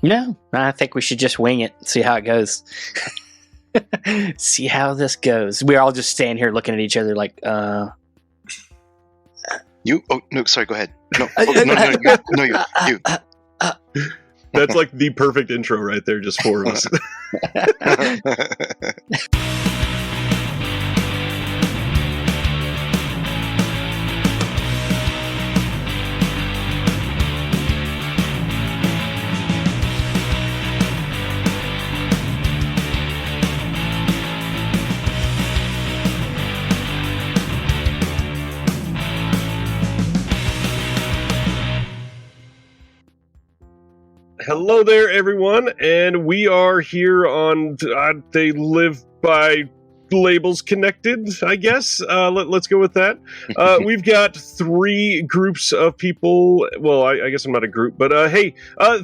No, I think we should just wing it, see how it goes. See how this goes. We're all just standing here looking at each other like, You? Oh, no, sorry, go ahead. No, you. That's like the perfect intro right there, just four of us. Hello there, everyone, and we are here on They Live by Labels Connected, I guess. Let's go with that. We've got three groups of people. Well, I guess I'm not a group, but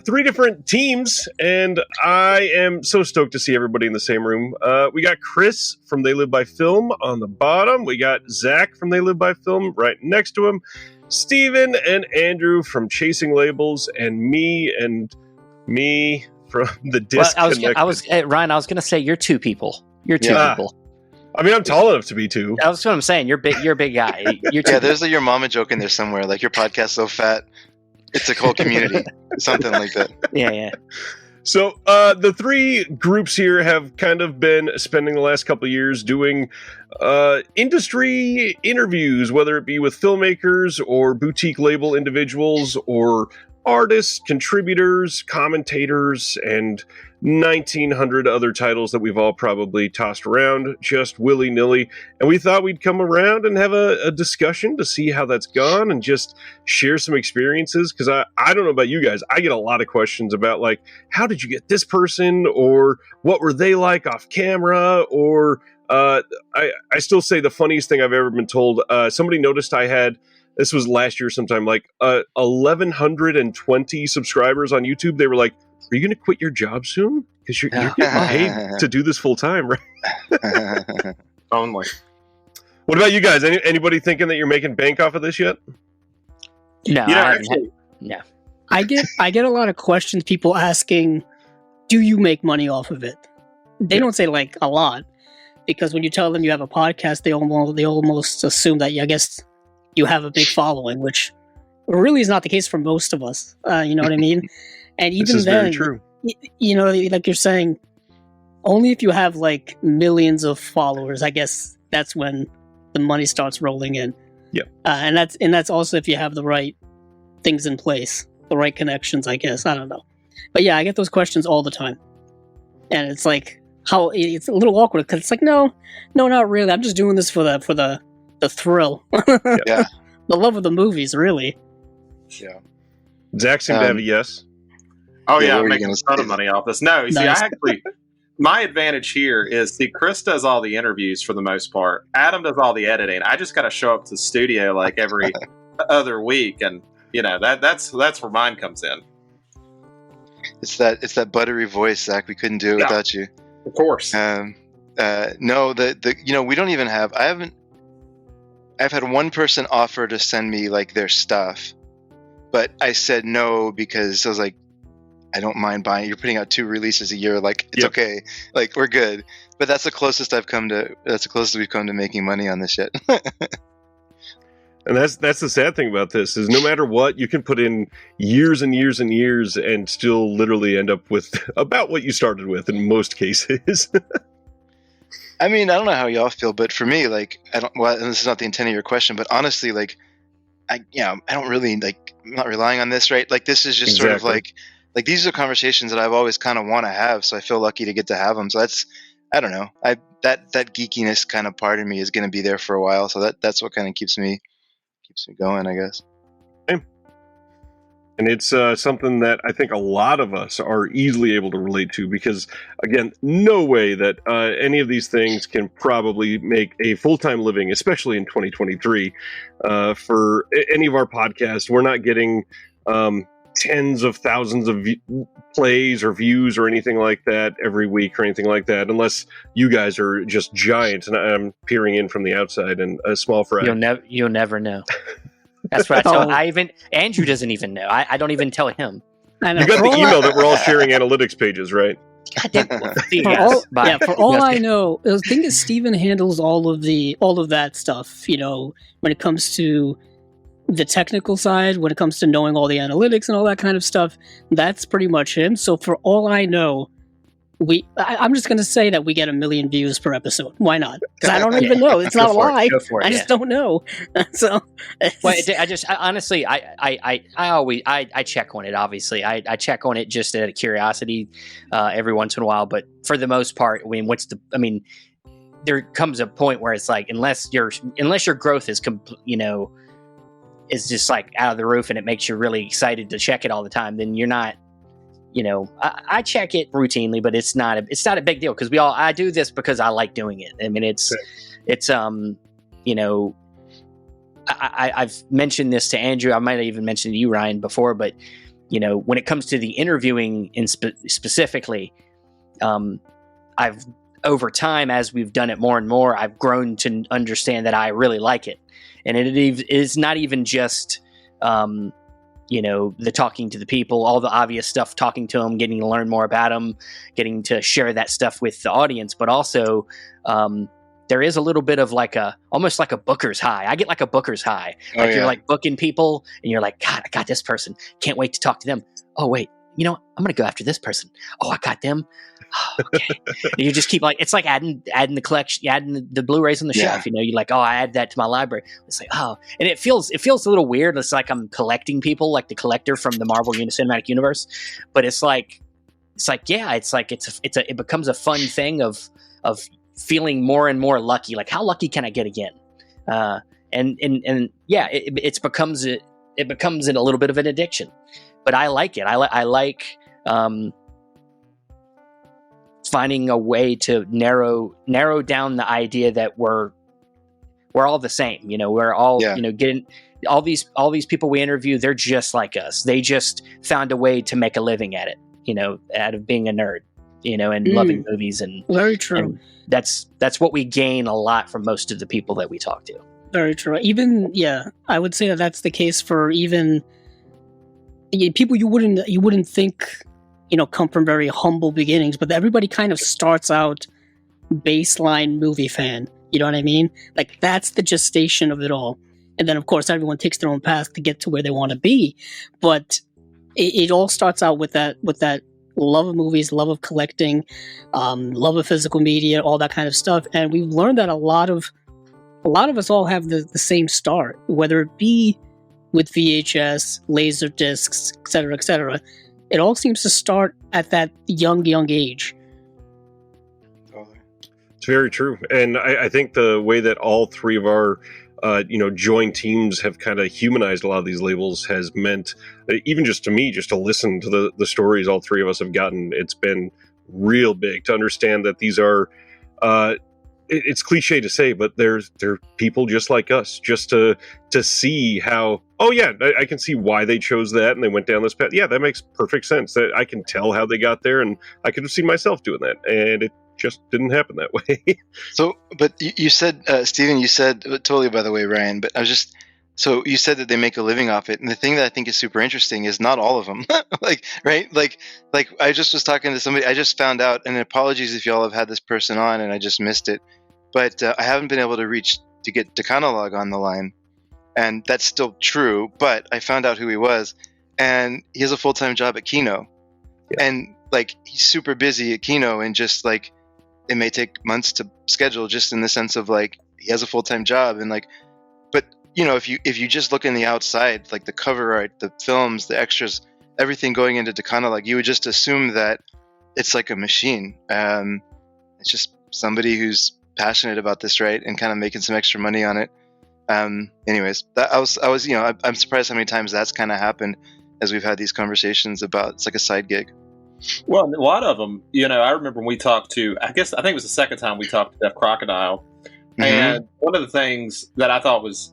three different teams, and I am so stoked to see everybody in the same room. We got Chris from They Live by Film on the bottom. We got Zach from They Live by Film right next to him. Steven and Andrew from Chasing Labels, and me from the Disconnected. Ryan, I was going to say you're two people. You're two people. I mean, I'm tall enough to be two. That's what I'm saying. You're big. You're a big guy. You're two. Yeah, there's your mama joke in there somewhere. Like, your podcast's so fat, it's a whole community. Something like that. Yeah. So the three groups here have kind of been spending the last couple of years doing industry interviews, whether it be with filmmakers or boutique label individuals or artists, contributors, commentators, and 1,900 other titles that we've all probably tossed around just willy-nilly. And we thought we'd come around and have a discussion to see how that's gone and just share some experiences. Because I don't know about you guys, I get a lot of questions about, like, how did you get this person? Or what were they like off camera? Or I still say the funniest thing I've ever been told. Somebody noticed I had, this was last year sometime, like 1,120 subscribers on YouTube. They were like, are you going to quit your job soon? Because you're getting paid to do this full time, right? Only. What about you guys? Anybody thinking that you're making bank off of this yet? No, no. I get a lot of questions, people asking, do you make money off of it? They don't say like a lot, because when you tell them you have a podcast, they almost assume that, I guess, you have a big following, which really is not the case for most of us. You know what I mean? And even then, very true. You know, like you're saying, only if you have like millions of followers, I guess that's when the money starts rolling in. Yeah. And that's also if you have the right things in place, the right connections, I guess. I don't know. But yeah, I get those questions all the time. And it's like, it's a little awkward because it's like, no, not really. I'm just doing this for the thrill. Yeah. The love of the movies, really. Yeah. Zach seemed to have a yes. Oh yeah, I'm making a ton of money off this. No, see, I actually, my advantage here is, Chris does all the interviews for the most part. Adam does all the editing. I just got to show up to the studio like every other week, and that's where mine comes in. It's that buttery voice, Zach. We couldn't do it without you. Of course. No, we don't even have. I've had one person offer to send me like their stuff, but I said no because I was like, I don't mind buying. You're putting out 2 releases a year. Like, it's okay. Like, we're good. But that's the closest we've come to making money on this shit. And that's the sad thing about this is no matter what, you can put in years and years and years and still literally end up with about what you started with in most cases. I mean, I don't know how y'all feel, but for me, like, and this is not the intent of your question, but honestly, like, I don't really, like, I'm not relying on this, right? Like, this is just sort of like these are conversations that I've always kind of want to have, so I feel lucky to get to have them. So that's, I don't know, that geekiness kind of part of me is going to be there for a while. So that's what kind of keeps me going, I guess. And it's something that I think a lot of us are easily able to relate to because, again, no way that any of these things can probably make a full-time living, especially in 2023. For any of our podcasts, we're not getting tens of thousands of plays or views or anything like that every week or anything like that, unless you guys are just giant and I'm peering in from the outside and a small fry. You'll never know. That's what I tell. Andrew doesn't even know. I don't even tell him. I know. You got the email that we're all sharing analytics pages, right? For all I know, the thing is, Steven handles all of that stuff. When it comes to the technical side, when it comes to knowing all the analytics and all that kind of stuff, that's pretty much him. So for all I know, I'm just going to say that we get 1 million views per episode. Why not? Because I don't even know. It's not a lie. I just don't know. So, honestly, I check on it. Obviously, I check on it just out of curiosity every once in a while. But for the most part, there comes a point where it's like, unless your growth is is just like out of the roof and it makes you really excited to check it all the time, then you're not. I check it routinely, but it's not a big deal because I do this because I like doing it. I mean, I've mentioned this to Andrew. I might have even mentioned to you, Ryan, before, but when it comes to the interviewing specifically, I've over time, as we've done it more and more, I've grown to understand that I really like it. And it is not even just, the talking to the people, all the obvious stuff, talking to them, getting to learn more about them, getting to share that stuff with the audience, but also there is a little bit of almost like a booker's high. I get like a booker's high. You're like booking people and you're like, God, I got this person. Can't wait to talk to them. Oh, wait, I'm going to go after this person. Oh, I got them. Oh, okay. You just keep it's like adding the collection, adding the Blu-rays on the shelf. You're like, oh, I add that to my library. It's like, oh, and it feels a little weird. It's like I'm collecting people, like the collector from the Marvel Cinematic Universe. But it becomes a fun thing of feeling more and more lucky. Like, how lucky can I get again? It becomes a little bit of an addiction. But I like it. I like finding a way to narrow down the idea that we're all the same. We're all getting all these people we interview. They're just like us. They just found a way to make a living at it. Out of being a nerd. And loving movies and very true. And that's what we gain a lot from most of the people that we talk to. Very true. Even I would say that's the case for even people you wouldn't think come from very humble beginnings, but everybody kind of starts out baseline movie fan. You know what I mean? Like, that's the gestation of it all, and then of course everyone takes their own path to get to where they want to be. But it all starts out with that love of movies, love of collecting, love of physical media, all that kind of stuff. And we've learned that a lot of us all have the same start, whether it be with VHS, laser discs, et cetera, et cetera. It all seems to start at that young age. It's very true. And I think the way that all three of our joined teams have kind of humanized a lot of these labels has meant, even just to me, just to listen to the stories all three of us have gotten, it's been real big to understand that these are, it's cliche to say, but they're people just like us, just to see how, oh yeah, I can see why they chose that and they went down this path. Yeah, that makes perfect sense. That I can tell how they got there, and I could have seen myself doing that, and it just didn't happen that way. So, but you said, Steven, you said, totally by the way, Ryan, but so you said that they make a living off it. And the thing that I think is super interesting is not all of them, right? Like I just was talking to somebody, I just found out, and apologies if y'all have had this person on and I just missed it, but I haven't been able to get Decanologue on the line. And that's still true, but I found out who he was, and he has a full-time job at Kino. Yeah. And he's super busy at Kino, and just it may take months to schedule, just in the sense of he has a full-time job, and but if you just look in the outside, the cover art, the films, the extras, everything going into Decanologue, you would just assume that it's like a machine. It's just somebody who's passionate about this, right, and kind of making some extra money on it. Anyways, I was I'm surprised how many times that's kind of happened as we've had these conversations about it's like a side gig. Well, a lot of them, I remember when we talked to, I think it was the second time we talked to Deaf Crocodile. Mm-hmm. And one of the things that I thought was,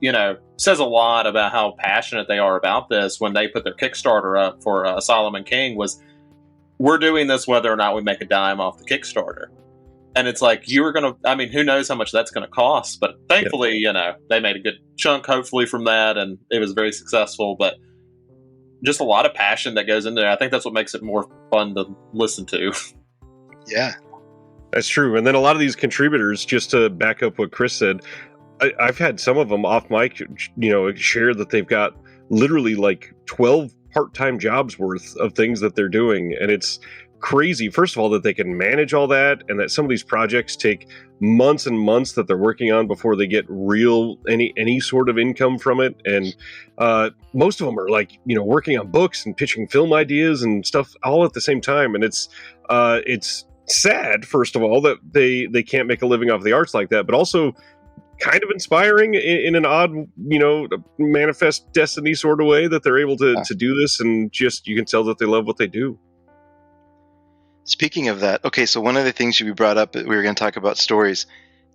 says a lot about how passionate they are about this when they put their Kickstarter up for Solomon King was, we're doing this whether or not we make a dime off the Kickstarter. And it's like, who knows how much that's going to cost, but thankfully, they made a good chunk, hopefully, from that, and it was very successful. But just a lot of passion that goes into it. I think that's what makes it more fun to listen to. Yeah, that's true. And then a lot of these contributors, just to back up what Chris said, I've had some of them off mic, share that they've got literally like 12 part-time jobs worth of things that they're doing. And it's crazy, first of all, that they can manage all that, and that some of these projects take months and months that they're working on before they get any sort of income from it. And most of them are like, working on books and pitching film ideas and stuff all at the same time. And it's sad, first of all, that they can't make a living off the arts like that, but also kind of inspiring in an odd, manifest destiny sort of way that they're able to do this, and just you can tell that they love what they do. Speaking of that, okay, so one of the things you brought up, we were going to talk about stories.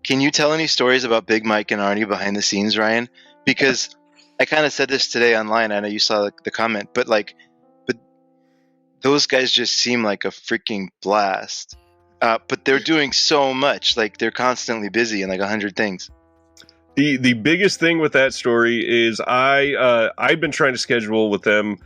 Can you tell any stories about Big Mike and Arnie behind the scenes, Ryan? Because I kind of said this today online. I know you saw the comment, but those guys just seem like a freaking blast. But they're doing so much, like they're constantly busy and like 100 things. The biggest thing with that story is I've been trying to schedule with them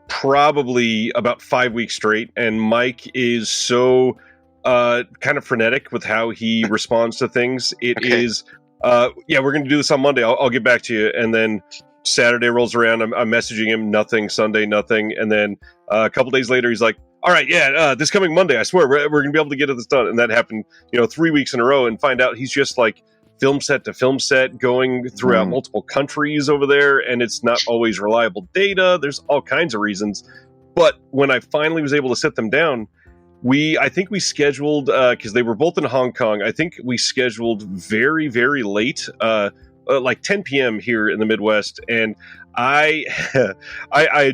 probably about 5 weeks straight, and Mike is so kind of frenetic with how he responds to things. It is, we're going to do this on Monday. I'll get back to you. And then Saturday rolls around. I'm messaging him, nothing. Sunday, nothing. And then a couple days later, he's like, all right, this coming Monday, I swear, we're going to be able to get this done. And that happened, 3 weeks in a row, and find out he's just like film set to film set, going throughout multiple countries over there, and it's not always reliable data. There's all kinds of reasons. But when I finally was able to sit them down, I think we scheduled, because they were both in Hong Kong, I think we scheduled very, very late, like 10 p.m. here in the Midwest, and I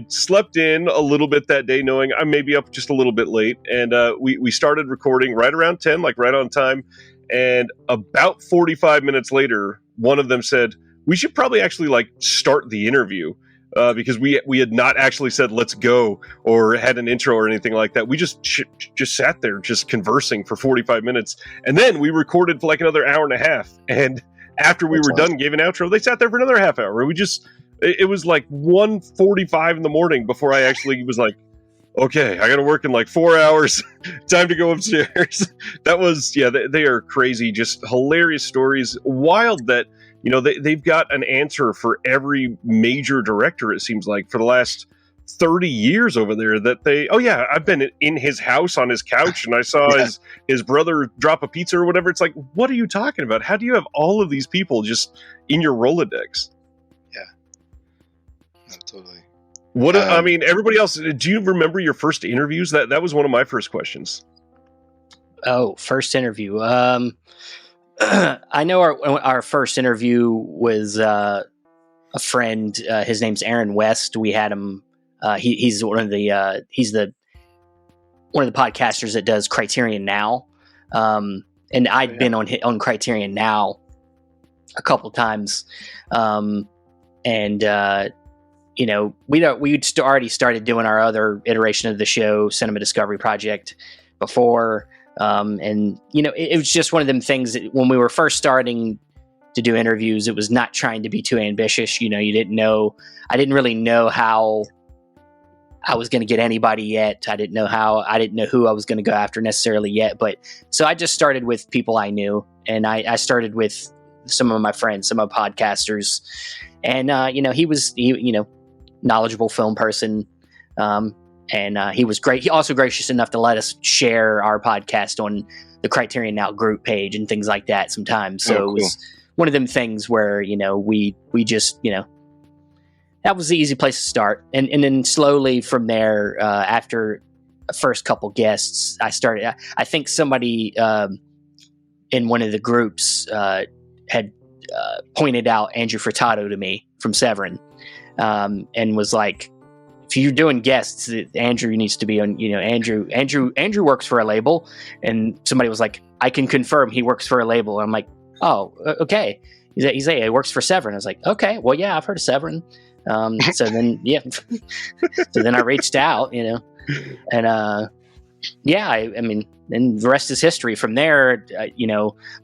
slept in a little bit that day, knowing I may be up just a little bit late, and we started recording right around 10, like right on time. And about 45 minutes later, one of them said, we should probably actually like start the interview, because we had not actually said let's go or had an intro or anything like that. We just sat there just conversing for 45 minutes, and then we recorded for like another hour and a half. And after we were done, gave an outro, they sat there for another half hour. It was like 1:45 in the morning before I actually was like, okay, I got to work in like 4 hours. Time to go upstairs. That was, they are crazy, just hilarious stories. Wild that, they've got an answer for every major director, it seems like, for the last 30 years over there, that I've been in his house on his couch, and I saw his brother drop a pizza or whatever. It's like, what are you talking about? How do you have all of these people just in your Rolodex? Yeah. No, totally. What everybody else, do you remember your first interviews? That was one of my first questions. Oh, first interview. I know our first interview was a friend. His name's Aaron West. We had him. He's one of the podcasters that does Criterion Now. And I'd been on Criterion Now a couple times. We'd already started doing our other iteration of the show, Cinema Discovery Project, before. It was just one of them things that when we were first starting to do interviews, it was not trying to be too ambitious. I didn't really know how I was going to get anybody yet. I didn't know who I was going to go after necessarily yet. But so I just started with people I knew, and I started with some of my friends, some of my podcasters. And, he was knowledgeable film person. And he was great. He also gracious enough to let us share our podcast on the Criterion Now group page and things like that sometimes. So It was one of them things where, we just, that was the easy place to start. And then slowly from there, after the first couple guests, I think somebody in one of the groups had pointed out Andrew Furtado to me from Severin, and was like, if you're doing guests, Andrew needs to be on, Andrew works for a label. And somebody was like, I can confirm he works for a label. And I'm like, oh, okay. He's like, he works for Severin. I was like, okay, well, yeah, I've heard of Severin. So then, so then I reached out, and and the rest is history. From there,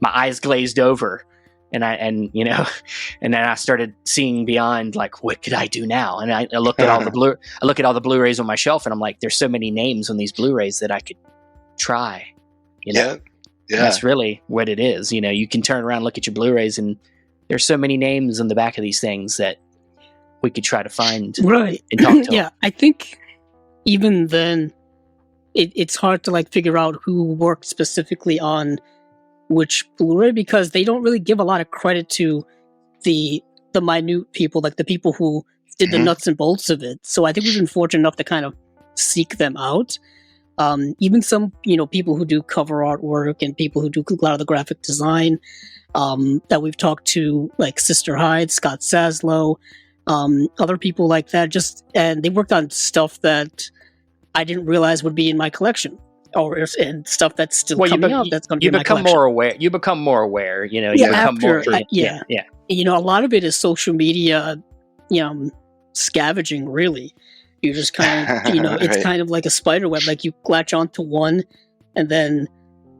my eyes glazed over and you know, and then I started seeing beyond, like, what could I do now? And I looked at all the Blu-rays on my shelf, and I'm like, there's so many names on these Blu-rays that I could try. You know, yeah. That's really what it is. You know, you can turn around, look at your Blu-rays, and there's so many names on the back of these things that we could try to find, right? And talk to. Yeah, I think even then, it's hard to like figure out who worked specifically on which Blu-ray, because they don't really give a lot of credit to the minute people, like the people who did the nuts and bolts of it. So I think we've been fortunate enough to kind of seek them out. Even some, you know, people who do cover artwork and people who do a lot of the graphic design that we've talked to, like Sister Hyde, Scott Saslow, other people like that. And they worked on stuff that I didn't realize would be in my collection, and stuff that's still coming out. That's going to be in my collection. You become more aware. You know, yeah. You know, a lot of it is social media, you know, scavenging. Really, you just kind of, you know, it's Right. kind of like a spider web. Like you latch onto one, and then,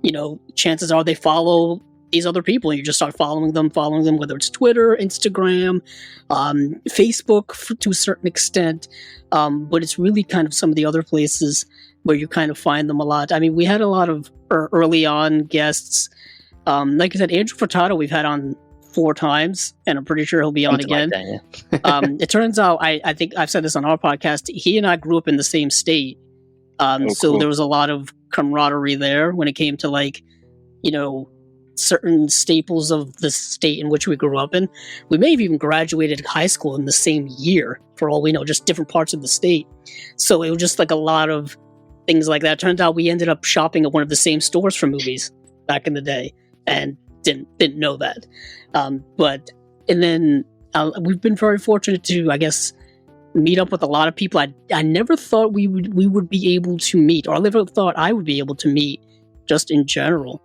you know, chances are they follow these other people, and you just start following them, whether it's Twitter, Instagram, Facebook to a certain extent. But it's really kind of some of the other places where you kind of find them a lot. I mean, we had a lot of early on guests. Like I said, Andrew Furtado we've had on 4 times, and I'm pretty sure he'll be on again. Like that, It turns out, I think I've said this on our podcast, he and I grew up in the same state. So cool. there was a lot of camaraderie there when it came to, like, you know, certain staples of the state in which we grew up in. We may have even graduated high school in the same year, for all we know, just different parts of the state. So it was just like a lot of things like that. Turns out we ended up shopping at one of the same stores for movies back in the day, and didn't know that. But then we've been very fortunate to, I guess, meet up with a lot of people I never thought we would be able to meet, or I never thought I would be able to meet, just in general.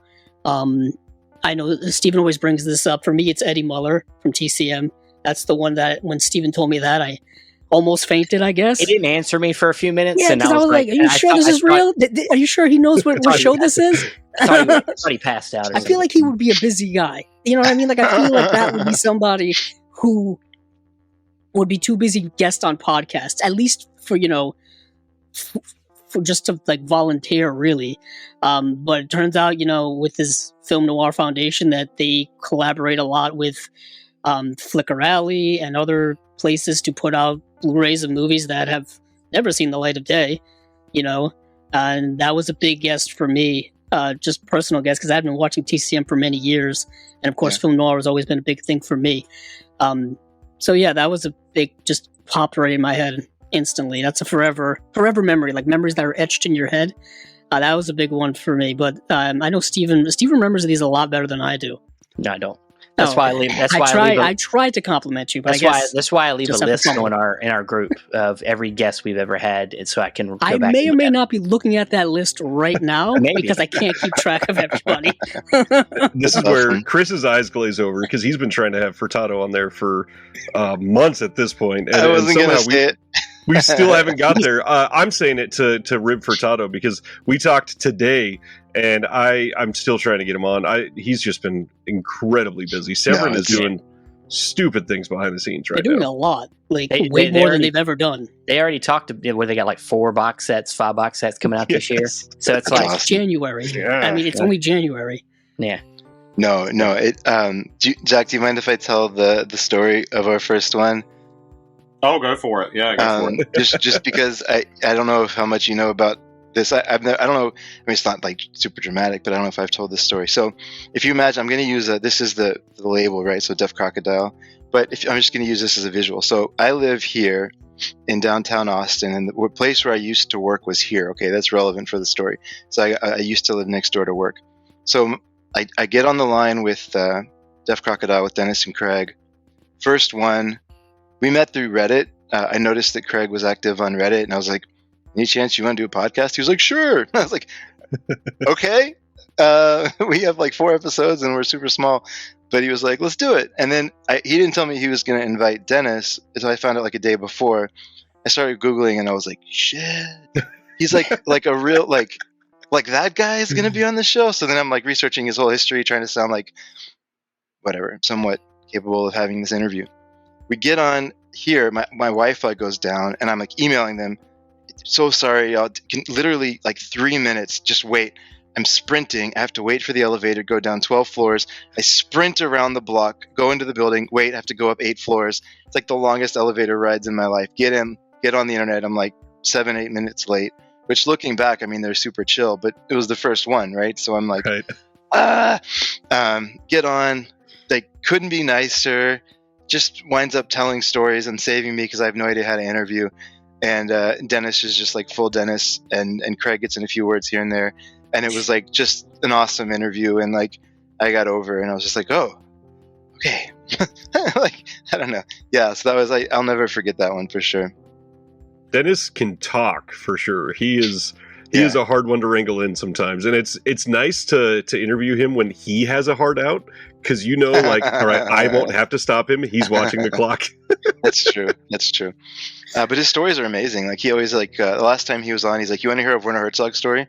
I know Stephen always brings this up. For me, it's Eddie Muller from TCM. That's the one that when Stephen told me that, I almost fainted, I guess. He didn't answer me for a few minutes. Yeah, and because I was like, are you sure this is real? Are you sure he knows what show this is? I thought he passed out. I feel like he would be a busy guy. You know what I mean? Like, I feel like that would be somebody who would be too busy to guest on podcasts, at least for, you know, for just to like volunteer, really. But it turns out, you know, with this Film Noir Foundation, that they collaborate a lot with Flickr Alley and other places to put out Blu-rays of movies that have never seen the light of day, you know. And that was a big guest for me, just personal guest, because I've been watching TCM for many years, and of course, Film Noir has always been a big thing for me. So yeah, that was a big, just popped right in my head instantly. That's a forever memory, like memories that are etched in your head. That was a big one for me. But I know Stephen remembers these a lot better than I do. No, I don't. That's why I leave. I tried to compliment you, but that's why I leave a list in our group of every guest we've ever had, and so I can. I may or may not be looking at that list right now because I can't keep track of everybody. This is where Chris's eyes glaze over, because he's been trying to have Furtado on there for months at this point. And, I wasn't going to say it. We still haven't got there. I'm saying it to Rib Furtado, because we talked today, and I'm still trying to get him on. He's just been incredibly busy. Severin is doing stupid things behind the scenes right now. They're doing a lot, like way more than they've ever done. They already talked where they got like 5 box sets coming out this year. So it's like awesome. January. Yeah. I mean, it's only January. Yeah. No. Jack, do you mind if I tell the story of our first one? Oh, go for it. Yeah, go for it. just because I don't know how much you know about this. I don't know. I mean, it's not like super dramatic, but I don't know if I've told this story. So if you imagine, I'm going to use this is the label, right? So Deaf Crocodile. But I'm just going to use this as a visual. So I live here in downtown Austin, and the place where I used to work was here. Okay, that's relevant for the story. So I used to live next door to work. So I get on the line with Deaf Crocodile with Dennis and Craig. First one. We met through Reddit. I noticed that Craig was active on Reddit, and I was like, any chance you want to do a podcast? He was like, sure. And I was like, okay. We have like 4 episodes, and we're super small. But he was like, let's do it. And then he didn't tell me he was going to invite Dennis, so I found out like a day before. I started Googling, and I was like, shit. He's like a real, like that guy is going to be on the show. So then I'm like researching his whole history, trying to sound like whatever, somewhat capable of having this interview. We get on here, my Wi-Fi goes down, and I'm like emailing them. So sorry, y'all. Literally like 3 minutes. Just wait. I'm sprinting. I have to wait for the elevator to go down 12 floors. I sprint around the block, go into the building, wait, I have to go up 8 floors. It's like the longest elevator rides in my life. Get in, get on the internet. I'm like 7-8 minutes late, which looking back, I mean, they're super chill, but it was the first one, right? So I'm like, get on. They couldn't be nicer. Just winds up telling stories and saving me because I have no idea how to interview. And Dennis is just like full Dennis, and Craig gets in a few words here and there. And it was like just an awesome interview, and like I got over, and I was just like, oh, okay. Like, I don't know. Yeah, so that was I'll never forget that one for sure. Dennis can talk for sure. He is a hard one to wrangle in sometimes, and it's nice to interview him when he has a heart out, because like, all right, I won't have to stop him. He's watching the clock. That's true. But his stories are amazing. Like he always like the last time he was on, he's like, "You want to hear a Werner Herzog story?"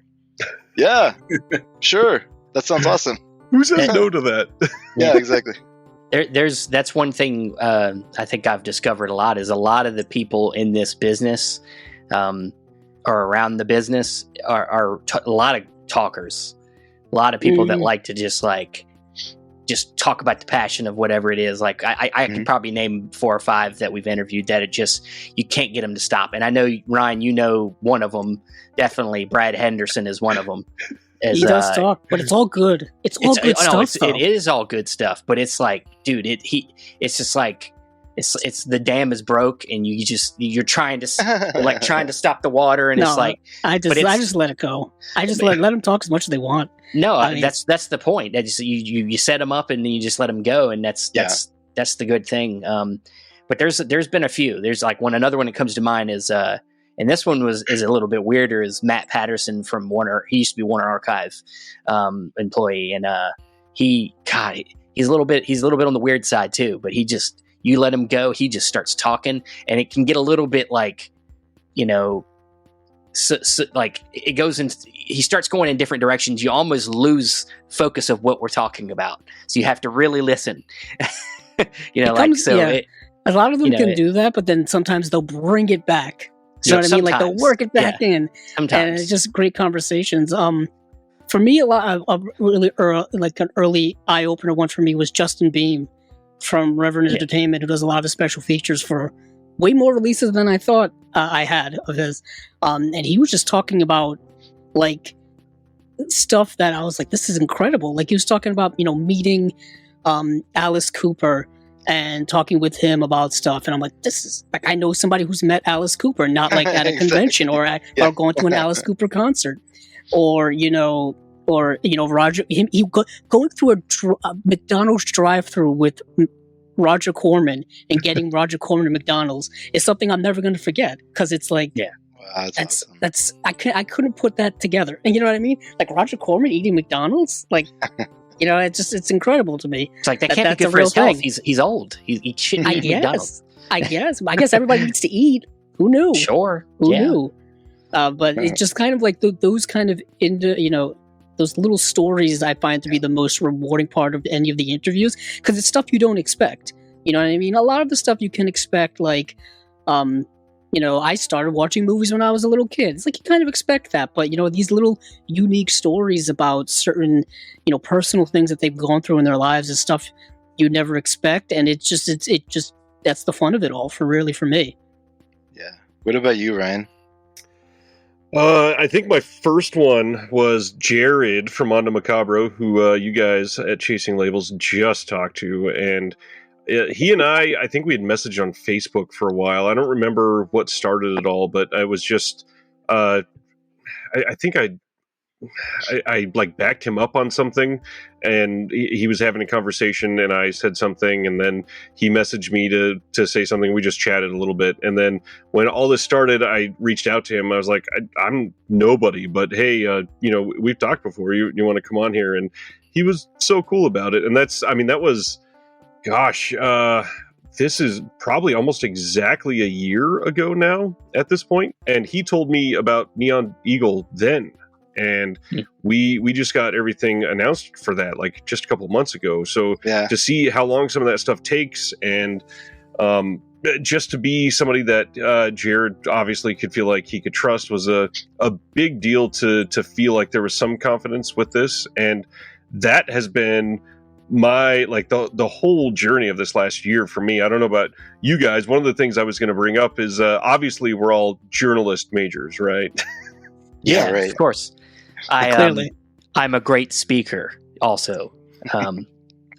Yeah, sure. That sounds awesome. Who says no to that? Yeah, exactly. That's one thing I think I've discovered a lot is a lot of the people in this business or around the business are a lot of talkers. A lot of people that like to just talk about the passion of whatever it is. Like I could probably name 4 or 5 that we've interviewed that you can't get them to stop. And I know, Ryan, one of them, definitely Brad Henderson is one of them. He does talk, but it's all good. It's all good stuff. It is all good stuff, but it's like, dude, it's just like, it's the dam is broke, and you're trying to stop the water, and it's like, I just let it go. I just let them talk as much as they want. No, I mean, that's the point. You set them up, and then you just let them go, and that's the good thing. But there's been a few. There's like another one that comes to mind is and this one is a little bit weirder, is Matt Patterson from Warner. He used to be Warner Archive employee, and he's a little bit on the weird side too. But you let him go, he just starts talking, and it can get a little bit like, like it goes in. He starts going in different directions. You almost lose focus of what we're talking about, so you have to really listen. A lot of them can do that, but then sometimes they'll bring it back. You know what I mean? Like they'll work it back in, sometimes. And it's just great conversations. For me, a lot of really like an early eye opener one for me was Justin Beam from Reverend Entertainment, who does a lot of the special features for way more releases than I thought I had of his. And he was just talking about like stuff that I was like, this is incredible. Like he was talking about meeting Alice Cooper and talking with him about stuff, and I'm like, this is like, I know somebody who's met Alice Cooper, not like at a convention or going to an Alice Cooper concert, or Roger, going through a McDonald's drive-through with Roger Corman and getting Roger Corman at McDonald's is something I'm never going to forget, because it's like, wow, that's awesome. I couldn't put that together, and you know what I mean? Like Roger Corman eating McDonald's, like. It's incredible to me. It's like that can't be good for his health. He's old. He shouldn't eat McDonald's. I guess everybody needs to eat. Who knew? Sure. Who knew? But it's just kind of like those kind of those little stories I find to be the most rewarding part of any of the interviews, because it's stuff you don't expect. You know what I mean? A lot of the stuff you can expect, like, I started watching movies when I was a little kid. It's like you kind of expect that, but these little unique stories about certain, personal things that they've gone through in their lives is stuff you never expect, and it just that's the fun of it all for me. Yeah. What about you, Ryan? I think my first one was Jared from Mondo Macabro, who you guys at Chasing Labels just talked to, and he and I think we had messaged on Facebook for a while. I don't remember what started it all, but I was just, I think I like backed him up on something, and he was having a conversation, and I said something, and then he messaged me to say something. We just chatted a little bit, and then when all this started, I reached out to him. I was like, I'm nobody, but hey, we've talked before. You want to come on here? And he was so cool about it, and that was. Gosh, this is probably almost exactly a year ago now at this point. And he told me about Neon Eagle then. and we just got everything announced for that like just a couple months ago. So to see how long some of that stuff takes, and just to be somebody that Jared obviously could feel like he could trust was a big deal to feel like there was some confidence with this. And that has been my like the whole journey of this last year for me. I don't know about you guys. One of the things I was going to bring up is obviously we're all journalist majors, right? Yeah, right. Of course. I'm a great speaker also.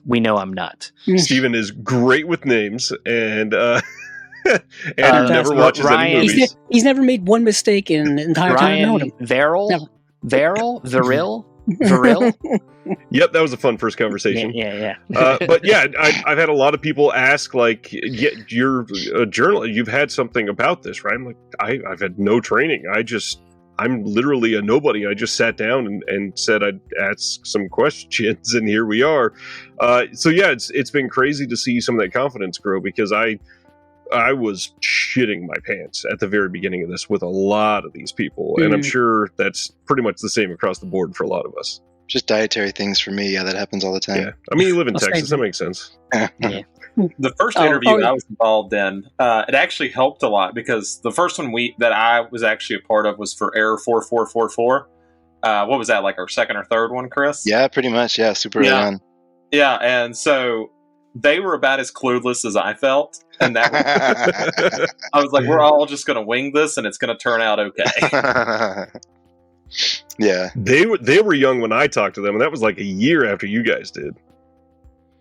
We know I'm not. Steven is great with names, and he never watches any movies. He's never made one mistake in the entire time I've known him. Viril. Yep, that was a fun first conversation. Yeah. But yeah, I've had a lot of people ask, like, you're a journalist, you've had something about this, right? I'm like, I've had no training. I'm literally a nobody. I just sat down and said I'd ask some questions, and here we are. So yeah, it's been crazy to see some of that confidence grow, because I was shitting my pants at the very beginning of this with a lot of these people, and I'm sure that's pretty much the same across the board for a lot of us. Just dietary things for me. Yeah, that happens all the time. Yeah, I mean, you live in Texas. That makes sense. Yeah. The first interview I was involved in, it actually helped a lot, because the first one that I was actually a part of was for Error 4444. What was that, like our second or third one, Chris? Yeah, pretty much. Yeah, super early on. Yeah, and so they were about as clueless as I felt, and that was, I was like, we're all just going to wing this, and it's going to turn out okay. Yeah, they were young when I talked to them, and that was like a year after you guys did.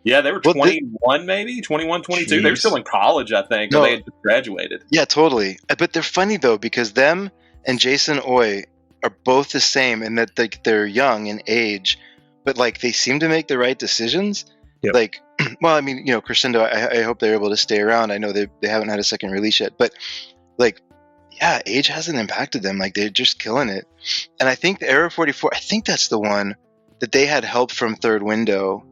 Yeah, they were 21, maybe 21, 22. Jeez. They were still in college, I think, or they had just graduated. Yeah, totally. But they're funny though, because them and Jason Oy are both the same in that they're young in age, but like they seem to make the right decisions. Yep. Like, well, I mean, Crescendo, I hope they're able to stay around. I know they haven't had a second release yet, but like, yeah, age hasn't impacted them. Like, they're just killing it. And I think the Error 44, I think that's the one that they had help from Third Window.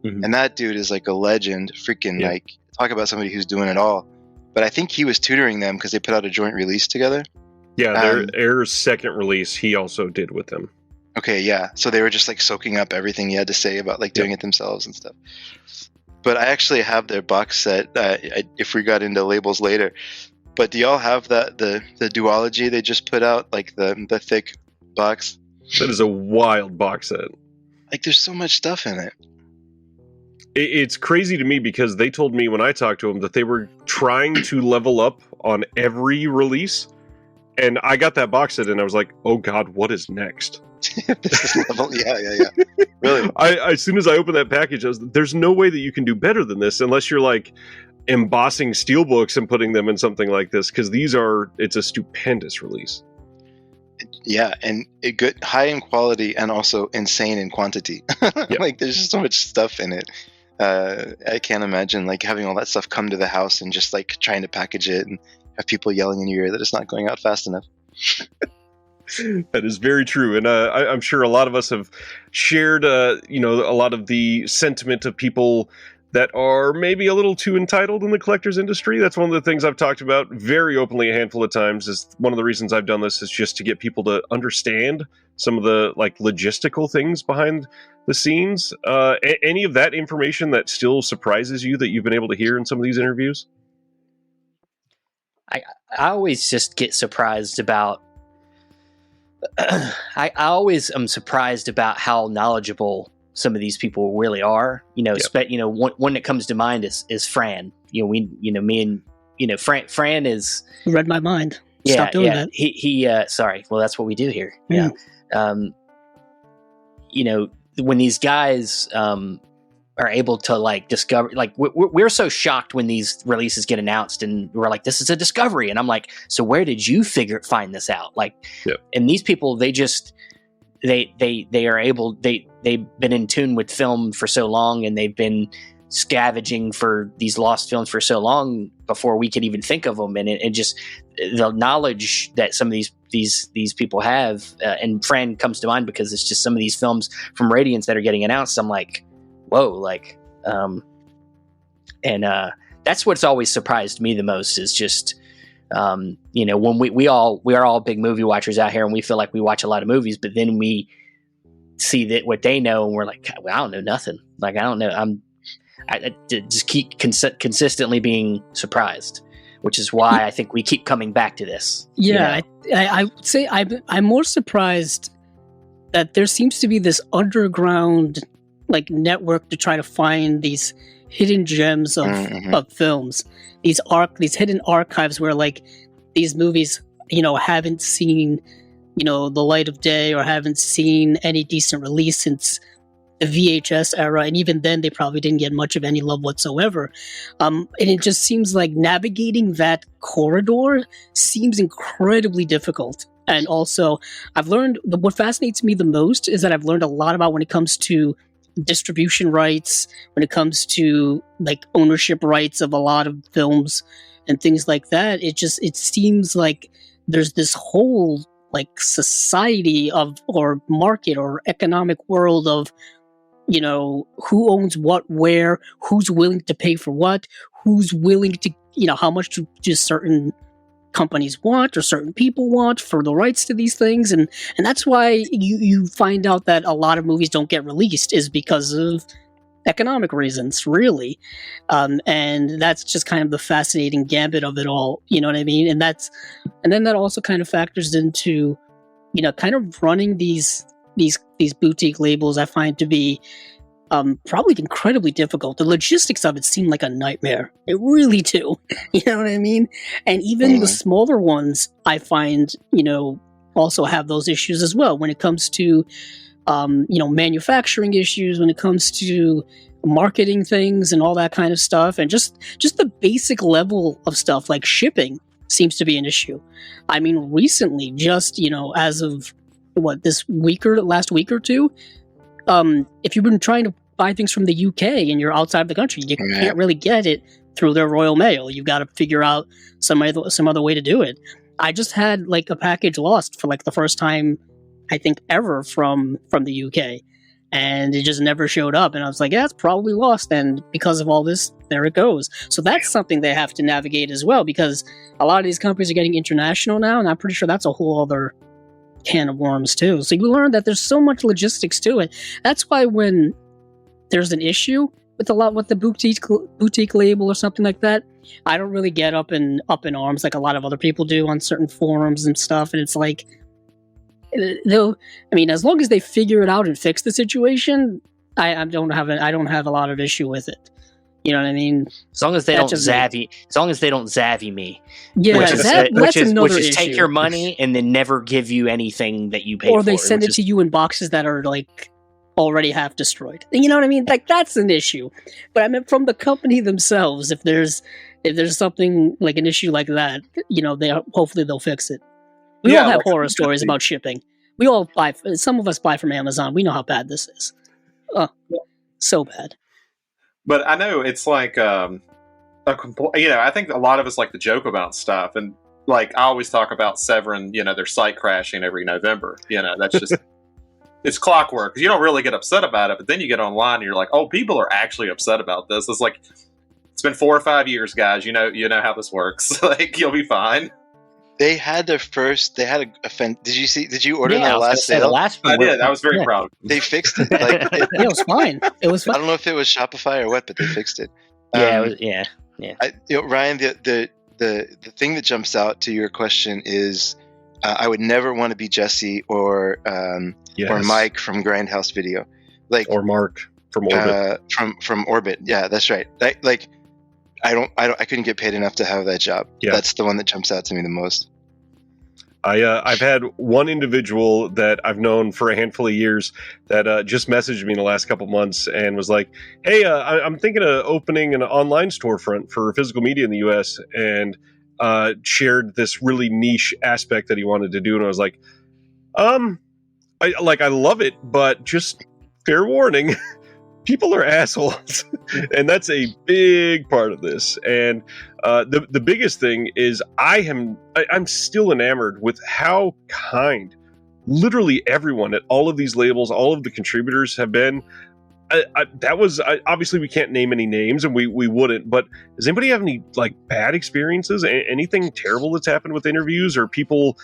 Mm-hmm. And that dude is like a legend. Freaking like, talk about somebody who's doing it all. But I think he was tutoring them because they put out a joint release together. Yeah, their Error's second release, he also did with them. Okay, yeah. So they were just like soaking up everything he had to say about like doing it themselves and stuff. But I actually have their box set if we got into labels later. But do y'all have the duology they just put out, like the thick box? That is a wild box set. Like, there's so much stuff in it. It's crazy to me, because they told me when I talked to them that they were trying to level up on every release. And I got that box set and I was like, oh God, what is next? This is level, yeah. Really? As soon as I opened that package, there's no way that you can do better than this unless you're like embossing steelbooks and putting them in something like this, because it's a stupendous release. Yeah, and good, high in quality and also insane in quantity. Like, there's just so much stuff in it. I can't imagine like having all that stuff come to the house and just like trying to package it and have people yelling in your ear that it's not going out fast enough. That is very true, and I'm sure a lot of us have shared, a lot of the sentiment of people that are maybe a little too entitled in the collector's industry. That's one of the things I've talked about very openly a handful of times. Is one of the reasons I've done this is just to get people to understand some of the like logistical things behind the scenes. Any of that information that still surprises you that you've been able to hear in some of these interviews? I always just get surprised about. I always am surprised about how knowledgeable some of these people really are. One that comes to mind is Fran. Me and Fran is read my mind. Stop doing that. He sorry. Well, that's what we do here. Yeah. When these guys are able to like discover, like we're so shocked when these releases get announced and we're like, this is a discovery. And I'm like, so where did you find this out? Like, and these people, they are able, they've been in tune with film for so long, and they've been scavenging for these lost films for so long before we could even think of them. And it just, the knowledge that some of these people have, and Fran comes to mind because it's just some of these films from Radiance that are getting announced. I'm like, whoa, like, and that's what's always surprised me the most is just When we are all big movie watchers out here, and we feel like we watch a lot of movies, but then we see that what they know, and we're like, well, I don't know nothing. Like, I don't know. I just keep consistently being surprised, which is why I think we keep coming back to this. Yeah, I would say I'm more surprised that there seems to be this underground like network to try to find these hidden gems of films, these hidden archives where like these movies, haven't seen, the light of day or haven't seen any decent release since the VHS era, and even then they probably didn't get much of any love whatsoever. And it just seems like navigating that corridor seems incredibly difficult. And also, I've learned what fascinates me the most is that I've learned a lot about when it comes to distribution rights, when it comes to like ownership rights of a lot of films and things like that. It seems like there's this whole like society or market or economic world of, who owns what, where, who's willing to pay for what, who's willing to, how much do certain companies want or certain people want for the rights to these things. And that's why you find out that a lot of movies don't get released is because of economic reasons, really. And that's just kind of the fascinating gambit of it all. You know what I mean? And then that also kind of factors into, kind of running these boutique labels. I find to be probably incredibly difficult. The logistics of it seem like a nightmare. It really do. You know what I mean? And even the smaller ones, I find, also have those issues as well when it comes to, manufacturing issues, when it comes to marketing things and all that kind of stuff. And just the basic level of stuff like shipping seems to be an issue. I mean, recently, just, as of last week or two, if you've been trying to buy things from the UK and you're outside of the country, you can't really get it through their Royal Mail. You've got to figure out some other way to do it. I just had like a package lost for like the first time, I think, ever from the UK, and it just never showed up. And I was like, yeah, it's probably lost. And because of all this, there it goes. So that's something they have to navigate as well, because a lot of these companies are getting international now, and I'm pretty sure that's a whole other can of worms too. So you learn that there's so much logistics to it. That's why when there's an issue with the boutique label or something like that, I don't really get up in arms like a lot of other people do on certain forums and stuff. And it's like, as long as they figure it out and fix the situation, I don't have a lot of issue with it. You know what I mean? As long as they don't zavvy me. Yeah, which is issue. Take your money and then never give you anything that you pay for. Or they send it to you in boxes that are like already half destroyed. You know what I mean? Like, that's an issue. But I mean, from the company themselves, if there's something like an issue like that, hopefully they'll fix it. We all have horror stories about shipping. We all some of us buy from Amazon. We know how bad this is. So bad. But I know it's like I think a lot of us like to joke about stuff, and like I always talk about Severin, their site crashing every November. That's just it's clockwork. You don't really get upset about it, but then you get online and you're like, oh, people are actually upset about this. It's like, it's been 4 or 5 years, guys. You know how this works. Like, you'll be fine. They had Did you order their last sale? I did. I was very proud. They fixed it. Like, it was fine. It was fine. I don't know if it was Shopify or what, but they fixed it. Yeah. Ryan, the thing that jumps out to your question is, I would never want to be Jesse or Mike from Grindhouse Video, or Mark from Orbit. From Orbit. Yeah, that's right. I couldn't get paid enough to have that job. Yeah. That's the one that jumps out to me the most. I've had one individual that I've known for a handful of years that just messaged me in the last couple months and was like, hey, I'm thinking of opening an online storefront for physical media in the US, and shared this really niche aspect that he wanted to do. And I was like, I love it, but just fair warning, people are assholes. And that's a big part of this. And the biggest thing is I'm still enamored with how kind literally everyone at all of these labels, all of the contributors have been. that was obviously we can't name any names, and we wouldn't. But does anybody have any like bad experiences? Anything terrible that's happened with interviews, or people,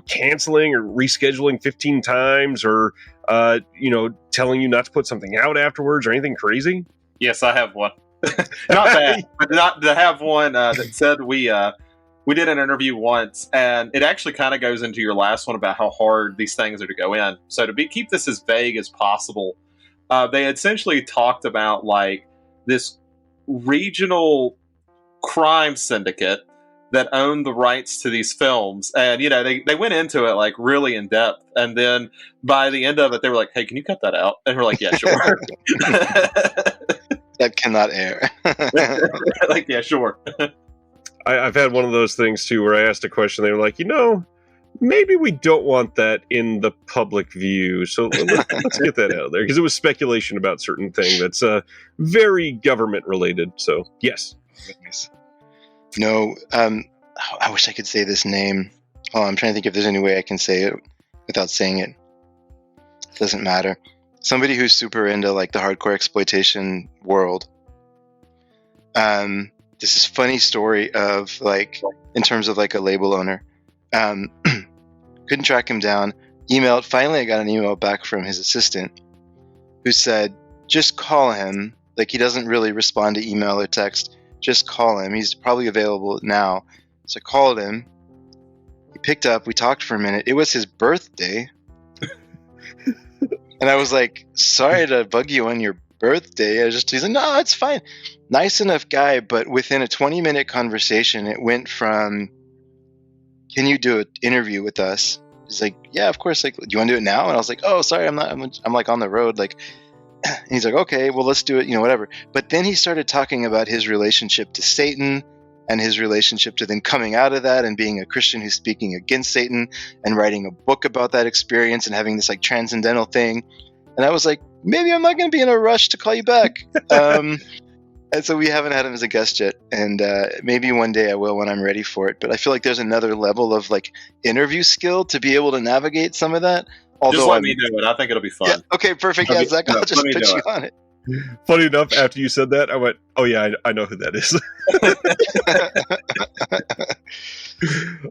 canceling or rescheduling 15 times, or telling you not to put something out afterwards, or anything crazy? Yes, I have one. Not bad, but not to have one that said we did an interview once, and it actually kind of goes into your last one about how hard these things are to go in. So to keep this as vague as possible, they essentially talked about like this regional crime syndicate that owned the rights to these films, and they went into it like really in depth, and then by the end of it, they were like, "Hey, can you cut that out?" And we're like, "Yeah, sure." That cannot air. Like, yeah, sure. I've had one of those things too, where I asked a question, they were like, maybe we don't want that in the public view, so let's get that out of there, because it was speculation about certain thing that's very government related. So yes. No, I wish I could say this name. Oh, I'm trying to think if there's any way I can say it without saying it. Doesn't matter. Somebody who's super into like the hardcore exploitation world. This is a funny story of like, in terms of like a label owner. Couldn't track him down. Emailed. Finally, I got an email back from his assistant who said, just call him. Like, he doesn't really respond to email or text. Just call him. He's probably available now. So I called him. He picked up. We talked for a minute. It was his birthday. And I was like, sorry to bug you on your birthday. He's like, no, it's fine. Nice enough guy, but within a 20-minute conversation, it went from, can you do an interview with us? He's like, yeah, of course. Like, do you want to do it now? And I was like, oh, sorry, I'm like on the road. Like, and he's like, okay, well, let's do it, whatever. But then he started talking about his relationship to Satan and his relationship to then coming out of that and being a Christian who's speaking against Satan and writing a book about that experience and having this like transcendental thing. And I was like, maybe I'm not going to be in a rush to call you back. And so we haven't had him as a guest yet. And maybe one day I will when I'm ready for it. But I feel like there's another level of like interview skill to be able to navigate some of that. Although just let me do it. I think it'll be fun. Yeah, okay, perfect. Yeah, Zach, I'll just put you on it. Funny enough, after you said that, I went, oh yeah, I know who that is.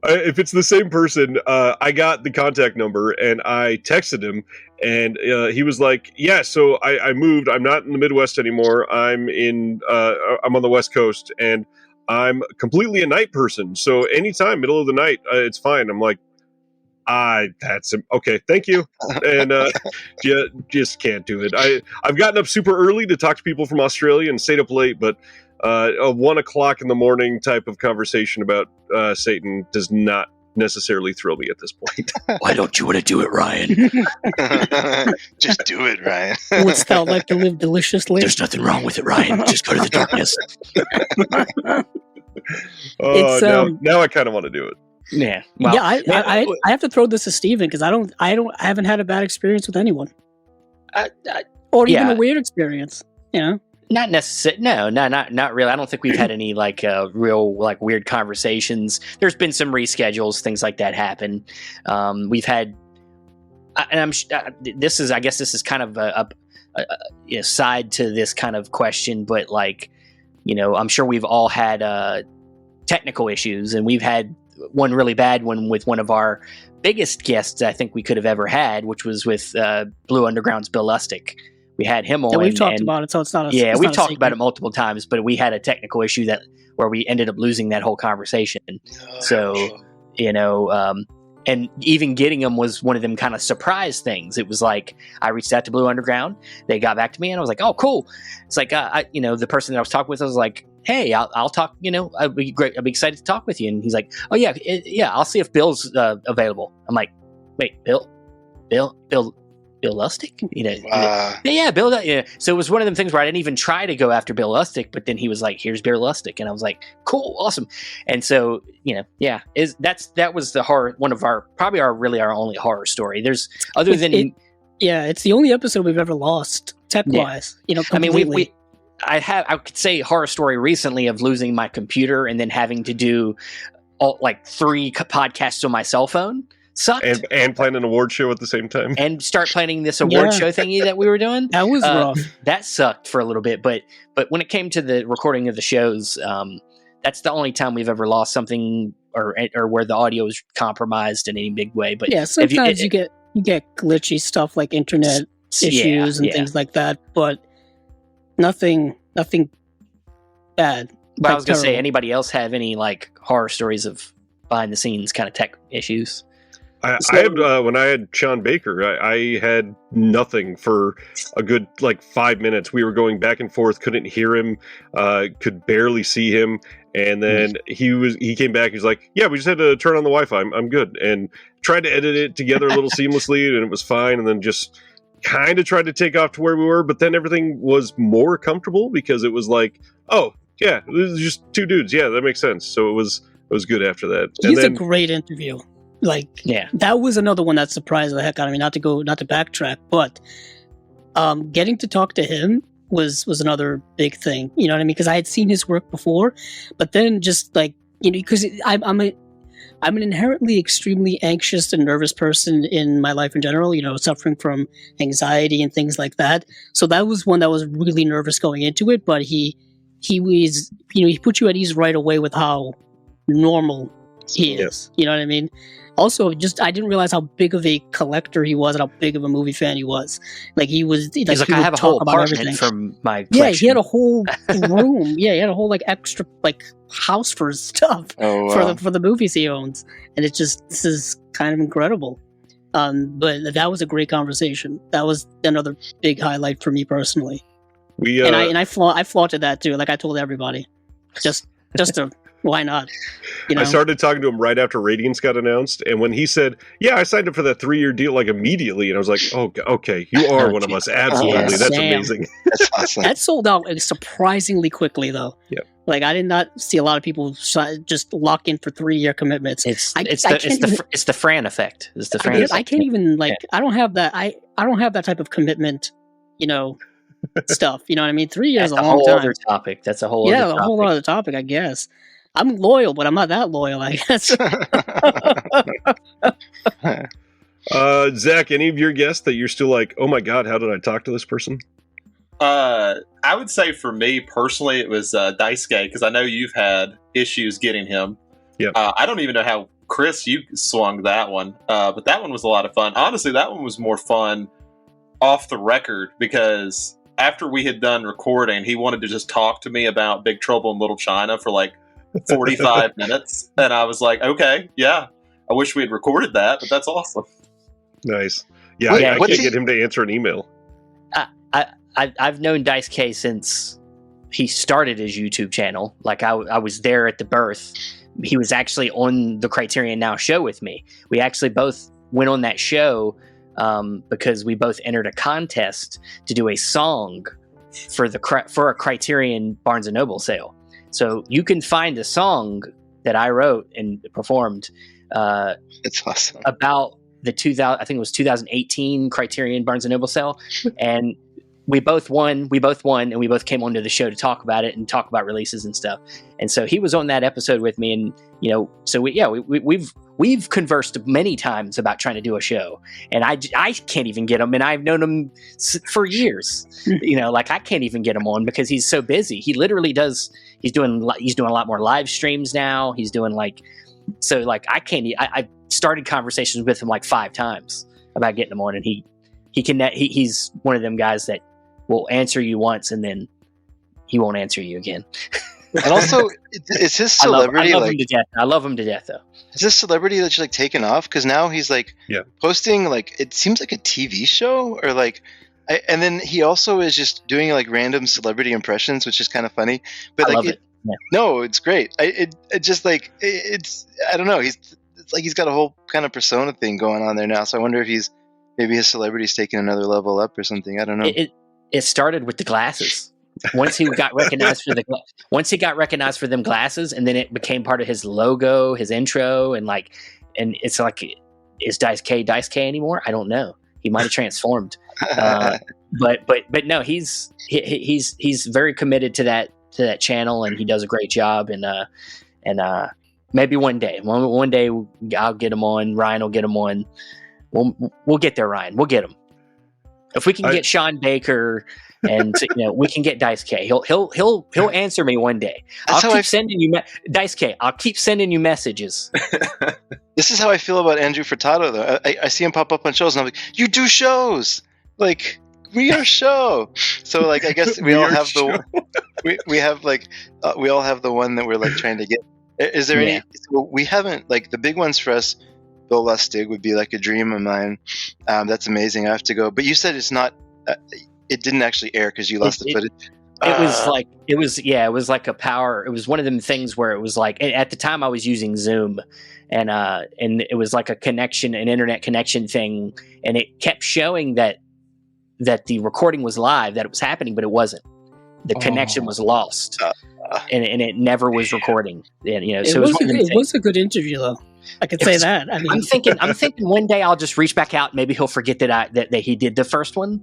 If it's the same person, I got the contact number and I texted him, and he was like, yeah, so I moved. I'm not in the Midwest anymore. I'm on the West Coast, and I'm completely a night person. So anytime, middle of the night, it's fine. I'm like, that's okay. Thank you. And just can't do it. I've gotten up super early to talk to people from Australia and stayed up late, but a 1 o'clock in the morning type of conversation about Satan does not necessarily thrill me at this point. Why don't you want to do it, Ryan? Just do it, Ryan. Wouldst thou like to live deliciously? There's nothing wrong with it, Ryan. Just go to the darkness. Now I kind of want to do it. Yeah. Well, yeah, I have to throw this to Steven because I haven't had a bad experience with anyone, or even a weird experience. Not necessarily. No, not really. I don't think we've had any like real like weird conversations. There's been some reschedules, things like that happen. We've had, and this is kind of a side to this kind of question, but like, I'm sure we've all had technical issues, and we've had one really bad one with one of our biggest guests I think we could have ever had, which was with Blue Underground's Bill Lustig. We had him on. Yeah, we've talked about it, so it's not. We've talked about it multiple times, but we had a technical issue where we ended up losing that whole conversation. So, and even getting him was one of them kind of surprise things. It was like I reached out to Blue Underground, they got back to me, and I was like, "Oh, cool." It's like the person that I was talking with, I was like, "Hey, I'll talk. I'd be great. I'd be excited to talk with you." And he's like, "Oh yeah, I'll see if Bill's available." I'm like, "Wait, Bill Lustig?" Yeah, Bill. Yeah. So it was one of them things where I didn't even try to go after Bill Lustig, but then he was like, "Here's Bill Lustig," and I was like, "Cool, awesome." And so that was the horror. One of our only horror story. There's other than it's the only episode we've ever lost tech wise. Completely. I could say horror story recently of losing my computer and then having to do 3 podcasts on my cell phone. sucked. And plan an award show at the same time. And start planning this award show thingy that we were doing. That was rough. That sucked for a little bit, but when it came to the recording of the shows, that's the only time we've ever lost something or where the audio is compromised in any big way. But yeah, sometimes you get glitchy stuff like internet issues and things like that, but nothing bad. But I was going to say, anybody else have any like horror stories of behind the scenes kind of tech issues? I had when I had Sean Baker, I had nothing for a good 5 minutes. We were going back and forth, couldn't hear him, could barely see him, and then he came back. He's like, "Yeah, we just had to turn on the Wi-Fi. I'm good," and tried to edit it together a little seamlessly, and it was fine. And then just kind of tried to take off to where we were, but then everything was more comfortable because it was like, "Oh, yeah, this is just two dudes. Yeah, that makes sense." So it was good after that. He's a great interview. That was another one that surprised the heck out of me. Not to backtrack, but getting to talk to him was another big thing. You know what I mean? Because I had seen his work before, but then just because I'm an inherently extremely anxious and nervous person in my life in general. Suffering from anxiety and things like that. So that was one that was really nervous going into it. But he was, he put you at ease right away with how normal he is. You know what I mean? Also, I didn't realize how big of a collector he was and how big of a movie fan he was. He was. He's like, I have a whole apartment from my collection. Yeah, he had a whole room. Yeah, he had a whole extra house for his stuff for the movies he owns, and this is kind of incredible. But that was a great conversation. That was another big highlight for me personally. I flaunted that too. I told everybody, just to. Why not? I started talking to him right after Radiance got announced, and when he said, "Yeah, I signed up for that 3-year deal," immediately, and I was like, "Oh, okay, you are one of us, absolutely. That's amazing." That's awesome. That sold out surprisingly quickly, though. Yeah, I did not see a lot of people just lock in for 3-year commitments. It's the Fran effect. It's the Fran effect. I can't even I don't have that. I don't have that type of commitment. Stuff. You know what I mean? 3 years is a long time. Other topic. That's a whole other topic. Yeah, a whole other topic, I guess. I'm loyal, but I'm not that loyal, I guess. Zach, any of your guests that you're still like, oh my God, how did I talk to this person? I would say for me personally, it was Daisuke, because I know you've had issues getting him. Yeah. I don't even know how, Chris, you swung that one, but that one was a lot of fun. Honestly, that one was more fun off the record, because after we had done recording, he wanted to just talk to me about Big Trouble in Little China for 45 minutes, and I was like, okay, yeah, I wish we had recorded that, but that's awesome. Nice. Yeah, I can't get him to answer an email. I've known Daisuke since he started his YouTube channel. I was there at the birth. He was actually on the Criterion Now show with me. We actually both went on that show because we both entered a contest to do a song for a Criterion Barnes & Noble sale. So you can find a song that I wrote and performed. It's awesome. About the 2018 Criterion Barnes & Noble sale, and we both won, and we both came onto the show to talk about it and talk about releases and stuff. And so he was on that episode with me, and so we've conversed many times about trying to do a show, and I can't even get him, and I've known him for years. I can't even get him on because he's so busy. He literally does. He's doing a lot more live streams now. He's doing I can't. I started conversations with him 5 times about getting him on, and he's one of them guys that will answer you once and then he won't answer you again. And also, it's his celebrity. I love him to death. I love him to death, though. Is this celebrity that's taken off? Because now he's posting it seems like a TV show or and then he also is just doing random celebrity impressions, which is kind of funny. But I love it. Yeah. No, it's great. It just it's I don't know. It's he's got a whole kind of persona thing going on there now. So I wonder if maybe his celebrity's taking another level up or something. I don't know. It started with the glasses. Once he got recognized for them glasses, and then it became part of his logo, his intro, and it's is Daisuke anymore? I don't know. He might have transformed, but no, he's very committed to that channel, and he does a great job. And Maybe one day. One day I'll get him on. Ryan will get him on. We'll get there, Ryan. We'll get him. If we can get Sean Baker, and we can get Dice K. He'll answer me one day. I'll keep sending you Dice K. I'll keep sending you messages. This is how I feel about Andrew Furtado, though. I see him pop up on shows, and I'm like, "You do shows, like we are show." So like, I guess we all have we all have the one that we're like trying to get. Is there any? So we haven't like the big ones for us. Bill Lustig would be like a dream of mine. That's amazing. I have to go. But you said it's not. It didn't actually air because you lost the footage. It was like a power. It was one of them things where it was like at the time I was using Zoom, and it was like an internet connection thing, and it kept showing that the recording was live, that it was happening, but it wasn't. The connection was lost, and it never was recording. And, so it was a good interview though. I could say that. I mean, I'm thinking one day I'll just reach back out. Maybe he'll forget that he did the first one,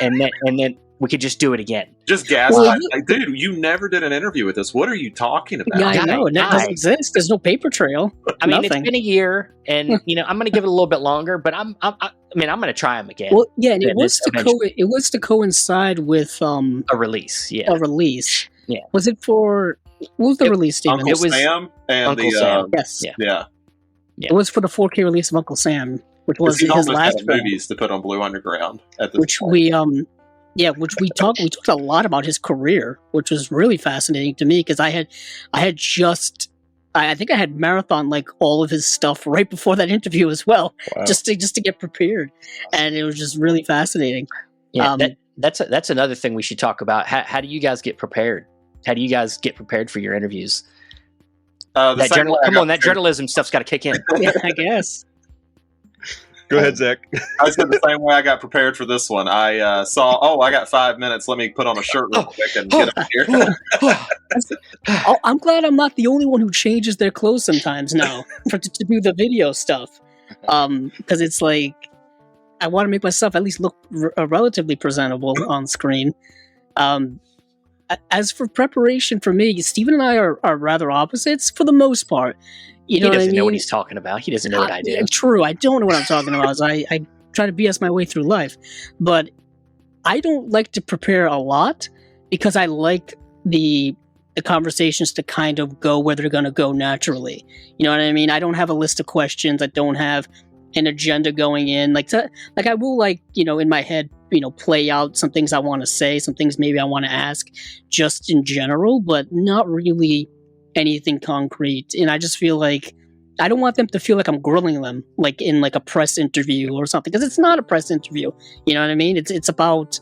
and then we could just do it again. Just gaslight, like, dude, you never did an interview with us. What are you talking about? Yeah, I know. It doesn't exist. There's no paper trail. I mean, it's been a year, and I'm going to give it a little bit longer. But I'm going to try him again. Well, yeah, and it was to coincide with a release. Yeah, a release. Yeah, was it for? What was the release, Stephen? Uncle Sam and Uncle Sam. Yes. Yeah. It was for the 4K release of Uncle Sam, which was his last movies to put on Blue Underground at this which point. we talked a lot about his career, which was really fascinating to me because I think I had marathon like all of his stuff right before that interview as well, just to get prepared, and it was just really fascinating. Yeah, that's another thing we should talk about. How do you guys get prepared? How do you guys get prepared for your interviews? That journalism stuff's got to kick in. Yeah, I guess. Go ahead, Zach. I was the same way I got prepared for this one. I saw, I got 5 minutes. Let me put on a shirt real quick and get up here. I'm glad I'm not the only one who changes their clothes sometimes now to do the video stuff. Because it's like, I want to make myself at least look relatively presentable on screen. As for preparation for me, Stephen and I are rather opposites for the most part. He doesn't know what he's talking about. He doesn't know what I do. True, I don't know what I'm talking about. I try to BS my way through life. But I don't like to prepare a lot because I like the conversations to kind of go where they're going to go naturally. You know what I mean? I don't have a list of questions. I don't have an agenda going in. Like I will in my head, play out some things I want to say, some things maybe I want to ask just in general, but not really anything concrete. And I just feel like I don't want them to feel like I'm grilling them like in like a press interview or something, because it's not a press interview. You know what I mean? It's about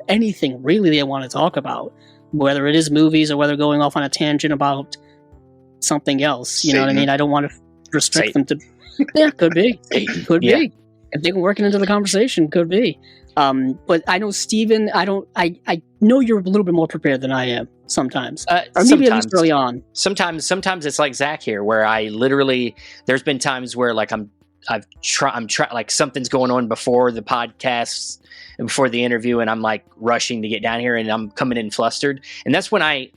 anything really they want to talk about, whether it is movies or whether going off on a tangent about something else. You know what I mean? I don't want to restrict them to. Yeah, could be. Be. If they can work it into the conversation, could be. But I know Steven, I know you're a little bit more prepared than I am sometimes. Or maybe at least early on. Sometimes it's like Zach here, where I literally, there's been times where like I'm like something's going on before the podcast and before the interview, and I'm like rushing to get down here, and I'm coming in flustered. And that's when I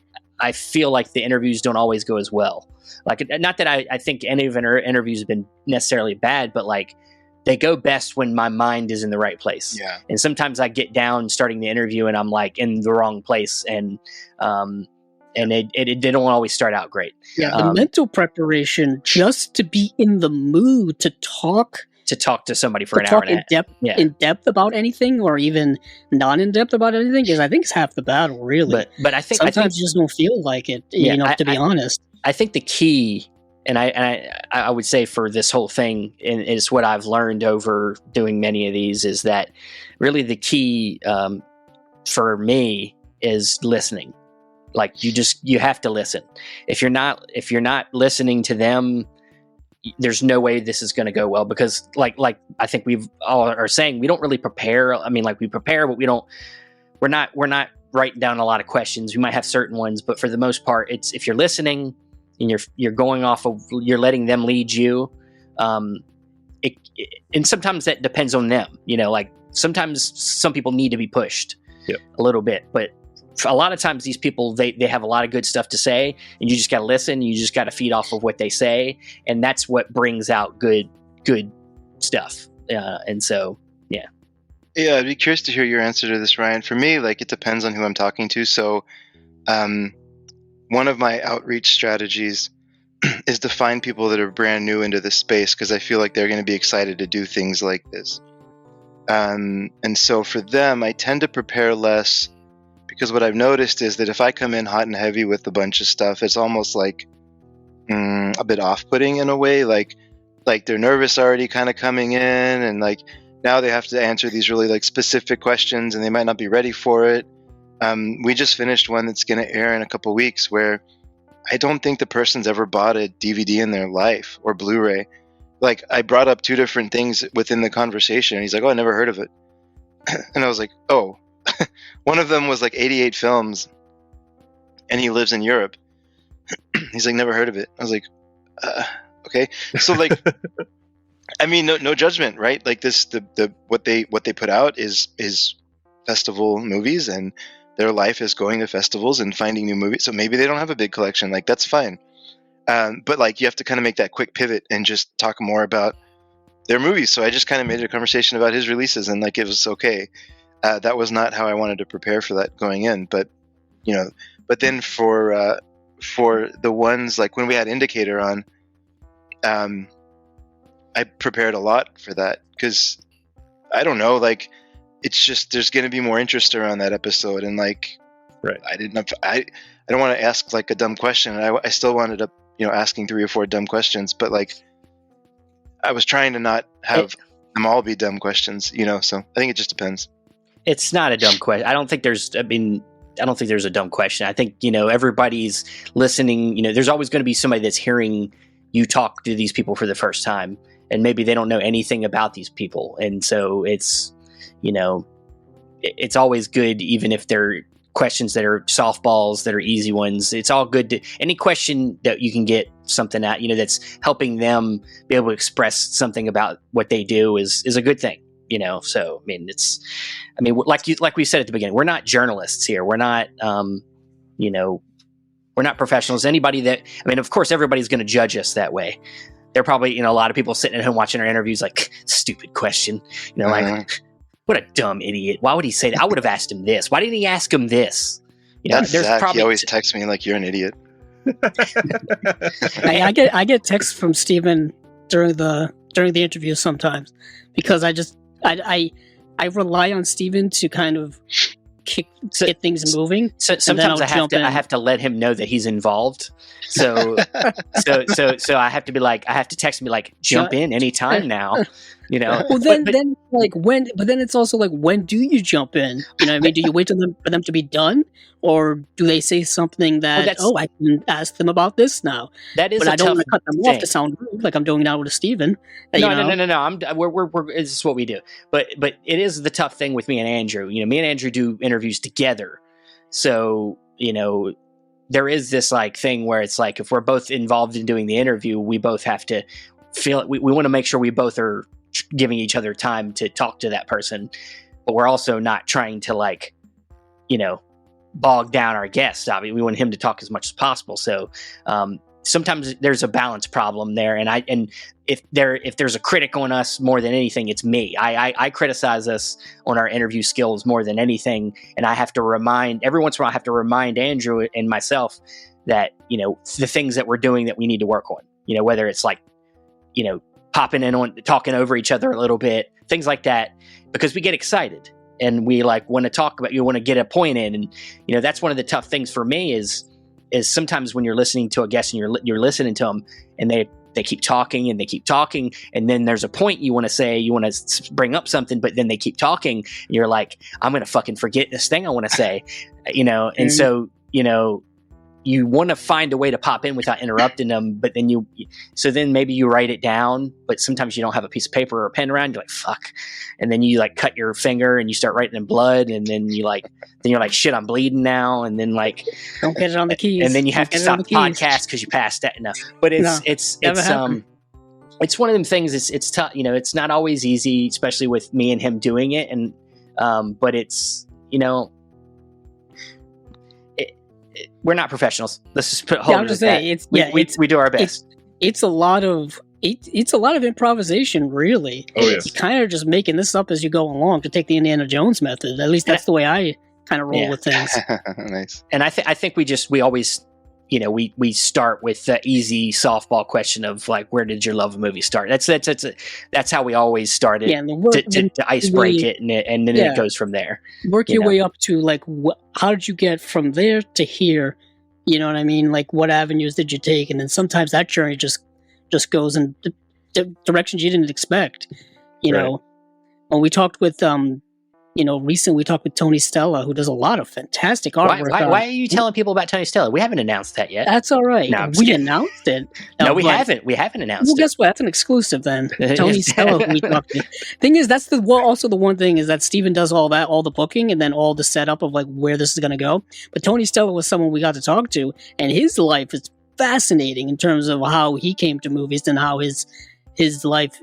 feel like the interviews don't always go as well. Like, not that I think any of our interviews have been necessarily bad, but like, they go best when my mind is in the right place. Yeah. And sometimes I get down starting the interview and I'm like in the wrong place, and it didn't always start out great. Yeah, the mental preparation just to be in the mood to talk to somebody for an hour and a half. In depth about anything, or even not in depth about anything, is I think it's half the battle, really. But I think sometimes you just don't feel like it. To be honest, I think the key. And I would say for this whole thing, and it's what I've learned over doing many of these, is that really the key for me is listening. Like you have to listen. If you're not listening to them, there's no way this is going to go well, because like I think we've all are saying, we don't really prepare. I mean, like we prepare, but we're not writing down a lot of questions. We might have certain ones, but for the most part, it's if you're listening and you're going off of, you're letting them lead you. And sometimes that depends on them, like sometimes some people need to be pushed a little bit, but a lot of times these people, they have a lot of good stuff to say, and you just got to listen. You just got to feed off of what they say. And that's what brings out good stuff. And so, yeah. Yeah. I'd be curious to hear your answer to this, Ryan. For me, like, it depends on who I'm talking to. So, one of my outreach strategies is to find people that are brand new into this space, because I feel like they're going to be excited to do things like this. And so for them, I tend to prepare less, because what I've noticed is that if I come in hot and heavy with a bunch of stuff, it's almost like a bit off-putting in a way. Like they're nervous already kind of coming in, and like now they have to answer these really like specific questions, and they might not be ready for it. We just finished one that's going to air in a couple weeks where I don't think the person's ever bought a DVD in their life or Blu-ray. Like, I brought up two different things within the conversation, and he's like, "Oh, I never heard of it." And I was like, "Oh." One of them was like 88 films, and he lives in Europe. He's like, "Never heard of it." I was like, "Okay." So like, I mean, no judgment, right? Like this, what they put out is festival movies, and their life is going to festivals and finding new movies. So maybe they don't have a big collection. Like, that's fine. But like, you have to kind of make that quick pivot and just talk more about their movies. So I just kind of made a conversation about his releases, and like, it was okay. That was not how I wanted to prepare for that going in, but then for the ones like when we had Indicator on, I prepared a lot for that, because I don't know, like, it's just, there's going to be more interest around that episode. And like, right. I don't want to ask like a dumb question. I still wound up, asking 3 or 4 dumb questions, but like, I was trying to not have them all be dumb questions, so I think it just depends. It's not a dumb question. I don't think there's a dumb question. I think, everybody's listening. There's always going to be somebody that's hearing you talk to these people for the first time, and maybe they don't know anything about these people. And so it's always good, even if they're questions that are softballs, that are easy ones. It's all good to any question that you can get something at, that's helping them be able to express something about what they do is a good thing. So like we said at the beginning, we're not journalists here. We're not, we're not professionals. Anybody that, of course, everybody's going to judge us that way. There are probably, a lot of people sitting at home watching our interviews like, stupid question, like, what a dumb idiot. Why would he say that? I would have asked him this. Why didn't he ask him this? That's Zach. He always texts me like, you're an idiot. I get texts from Steven during the interview sometimes, because I rely on Steven to kind of get things moving. So sometimes I have to let him know that he's involved. So I have to be like, I have to text me like, jump in anytime now. Well, then it's also like, when do you jump in? Do you wait for them to be done, or do they say something that I can ask them about this now? That is, but I don't want to cut them thing. off to sound rude, like I'm doing now with Steven. No. This is what we do. But it is the tough thing with me and Andrew. Me and Andrew do interviews together, so there is this like thing where it's like, if we're both involved in doing the interview, we both have to feel it. We want to make sure we both are giving each other time to talk to that person, but we're also not trying to like, bog down our guest. Obviously, we want him to talk as much as possible. So sometimes there's a balance problem there, and if there's a critic on us more than anything, it's me. I criticize us on our interview skills more than anything, and I have to every once in a while I have to remind Andrew and myself that the things that we're doing that we need to work on. Whether it's like popping in on talking over each other a little bit, things like that, because we get excited and we like want to talk about, you want to get a point in. And, that's one of the tough things for me is sometimes when you're listening to a guest and you're listening to them and they keep talking and they keep talking. And then there's a point you want to say, you want to bring up something, but then they keep talking and you're like, I'm going to fucking forget this thing I want to say, and so, you want to find a way to pop in without interrupting them, but then then maybe you write it down, but sometimes you don't have a piece of paper or a pen around. You're like, fuck. And then you like cut your finger and you start writing in blood. And then you're like, shit, I'm bleeding now. And then like, don't get it on the keys. And then you have to stop the podcast because you passed that enough. But it's one of them things. It's tough. It's not always easy, especially with me and him doing it. And, but it's, we're not professionals. Let's just put I'm just saying we do our best. It's a lot of it's a lot of improvisation, really. Oh, yes. You're kind of just making this up as you go along to take the Indiana Jones method. At least that's the way I kind of roll with things. Nice. And I think we always, we start with the easy softball question of like, where did your love of movie start? That's how we always started to ice break it, and then it goes from there. Work your way up to like, how did you get from there to here? You know what I mean? Like, what avenues did you take? And then sometimes that journey just goes in directions you didn't expect. You know, when we talked with recently we talked with Tony Stella, who does a lot of fantastic artwork. Why are you telling people about Tony Stella? We haven't announced that yet. That's all right. No, we announced it. No, we haven't. We haven't announced it. Well, guess what? That's an exclusive then. Tony Stella, who we talked to. Thing is, that's also the one thing is that Steven does all the booking and then all the setup of like where this is going to go. But Tony Stella was someone we got to talk to, and his life is fascinating in terms of how he came to movies and how his life,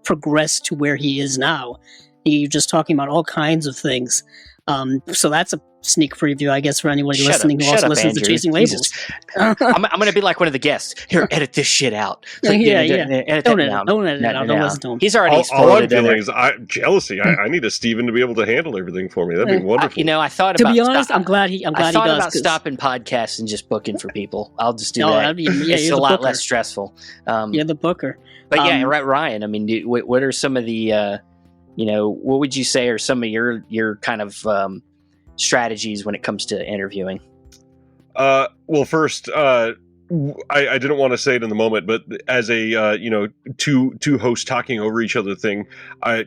progressed to where he is now. You're just talking about all kinds of things. So that's a sneak preview, I guess, for anybody listening who also listens to Chasing Labels. I'm going to be like one of the guests. Here, edit this shit out. Don't edit it out. Don't listen to him. He's already all I'm feeling is jealousy. I need a Steven to be able to handle everything for me. That'd be wonderful. I thought about... To be honest, I'm glad he does. I thought about stopping podcasts and just booking for people. I'll just do that. It's a lot less stressful. You're the booker. But Ryan, I mean, what are some of the... what would you say are some of your kind of strategies when it comes to interviewing? Well, first, I didn't want to say it in the moment, but as a two hosts talking over each other thing,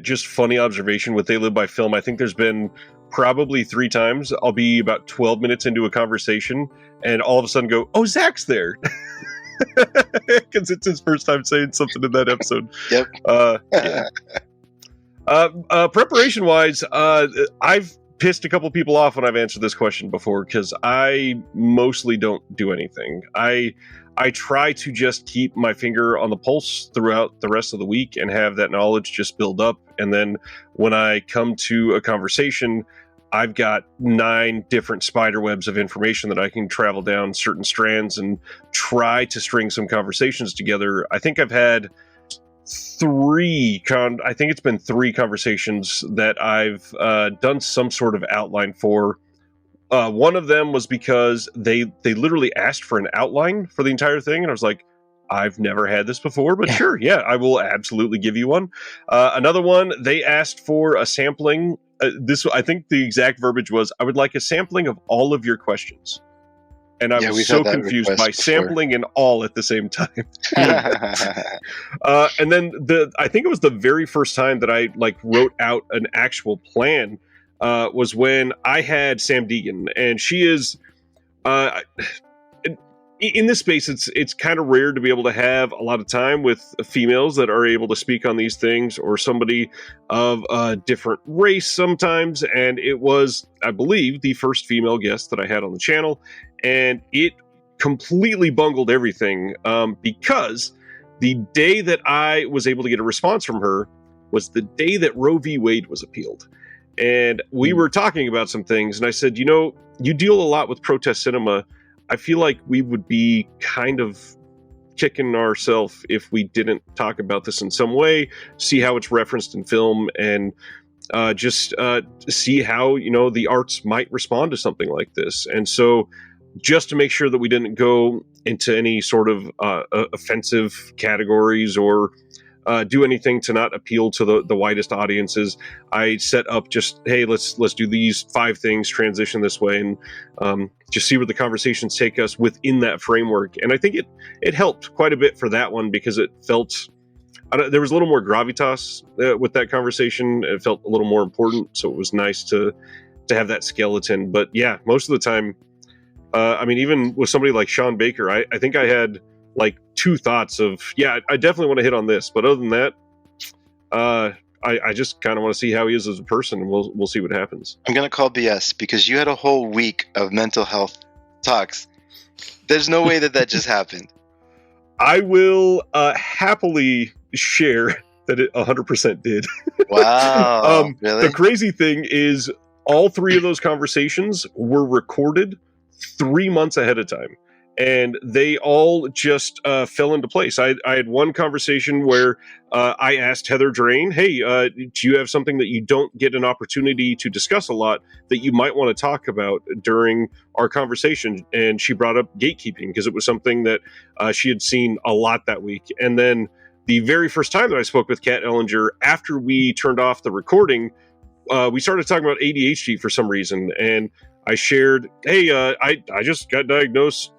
just funny observation with They Live by Film. I think there's been probably 3 times I'll be about 12 minutes into a conversation and all of a sudden go, "Oh, Zach's there." Because it's his first time saying something in that episode. Yep. Preparation wise, I've pissed a couple people off when I've answered this question before because I mostly don't do anything. I try to just keep my finger on the pulse throughout the rest of the week and have that knowledge just build up. And then when I come to a conversation, I've got 9 different spider webs of information that I can travel down certain strands and try to string some conversations together. I think I've had 3 conversations that I've done some sort of outline for. One of them was because they literally asked for an outline for the entire thing, and I was like, I've never had this before, but sure, yeah, I will absolutely give you one. Another one, they asked for a sampling. I think the exact verbiage was, I would like a sampling of all of your questions. And I was so confused by sampling and all at the same time. And then I think it was the very first time that I wrote out an actual plan was when I had Sam Deegan, and she is in this space. It's kind of rare to be able to have a lot of time with females that are able to speak on these things, or somebody of a different race sometimes. And it was, I believe, the first female guest that I had on the channel. And it completely bungled everything because the day that I was able to get a response from her was the day that Roe v. Wade was appealed. And we were talking about some things, and I said, you deal a lot with protest cinema. I feel like we would be kind of kicking ourselves if we didn't talk about this in some way, see how it's referenced in film, and just see how, the arts might respond to something like this. And so just to make sure that we didn't go into any sort of offensive categories or do anything to not appeal to the widest audiences, I set up just, hey, let's do these 5 things, transition this way, and just see where the conversations take us within that framework. And I think it helped quite a bit for that one, because it felt there was a little more gravitas with that conversation. It felt a little more important, so it was nice to have that skeleton. But yeah, most of the time, even with somebody like Sean Baker, I think I had 2 thoughts of, I definitely want to hit on this. But other than that, I just kind of want to see how he is as a person, and we'll see what happens. I'm going to call BS, because you had a whole week of mental health talks. There's no way that just happened. I will happily share that it 100% did. Wow. Really? The crazy thing is all 3 of those conversations were recorded 3 months ahead of time. And they all just fell into place. I had one conversation where I asked Heather Drain, hey, do you have something that you don't get an opportunity to discuss a lot that you might want to talk about during our conversation? And she brought up gatekeeping because it was something that she had seen a lot that week. And then the very first time that I spoke with Kat Ellinger, after we turned off the recording, we started talking about ADHD for some reason. And I shared, hey, I just got diagnosed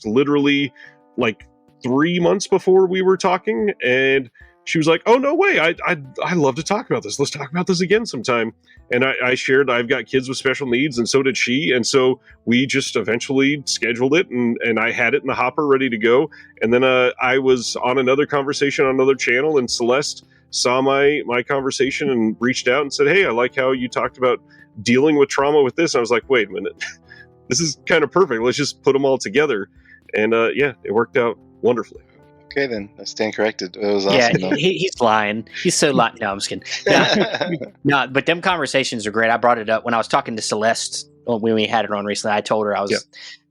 literally like 3 months before we were talking, and she was like, oh, no way, I'd love to talk about this. Let's talk about this again sometime. And I shared I've got kids with special needs, and so did she, and so we just eventually scheduled it, and I had it in the hopper ready to go. And then I was on another conversation on another channel, and Celeste saw my conversation and reached out and said, hey, I like how you talked about dealing with trauma with this. And I was like, wait a minute. This is kind of perfect. Let's just put them all together. And yeah, it worked out wonderfully. Okay, then. I stand corrected. It was awesome. Yeah, he's lying. He's so lying. No, I'm just kidding. No, but them conversations are great. I brought it up when I was talking to Celeste when we had it on recently. I told her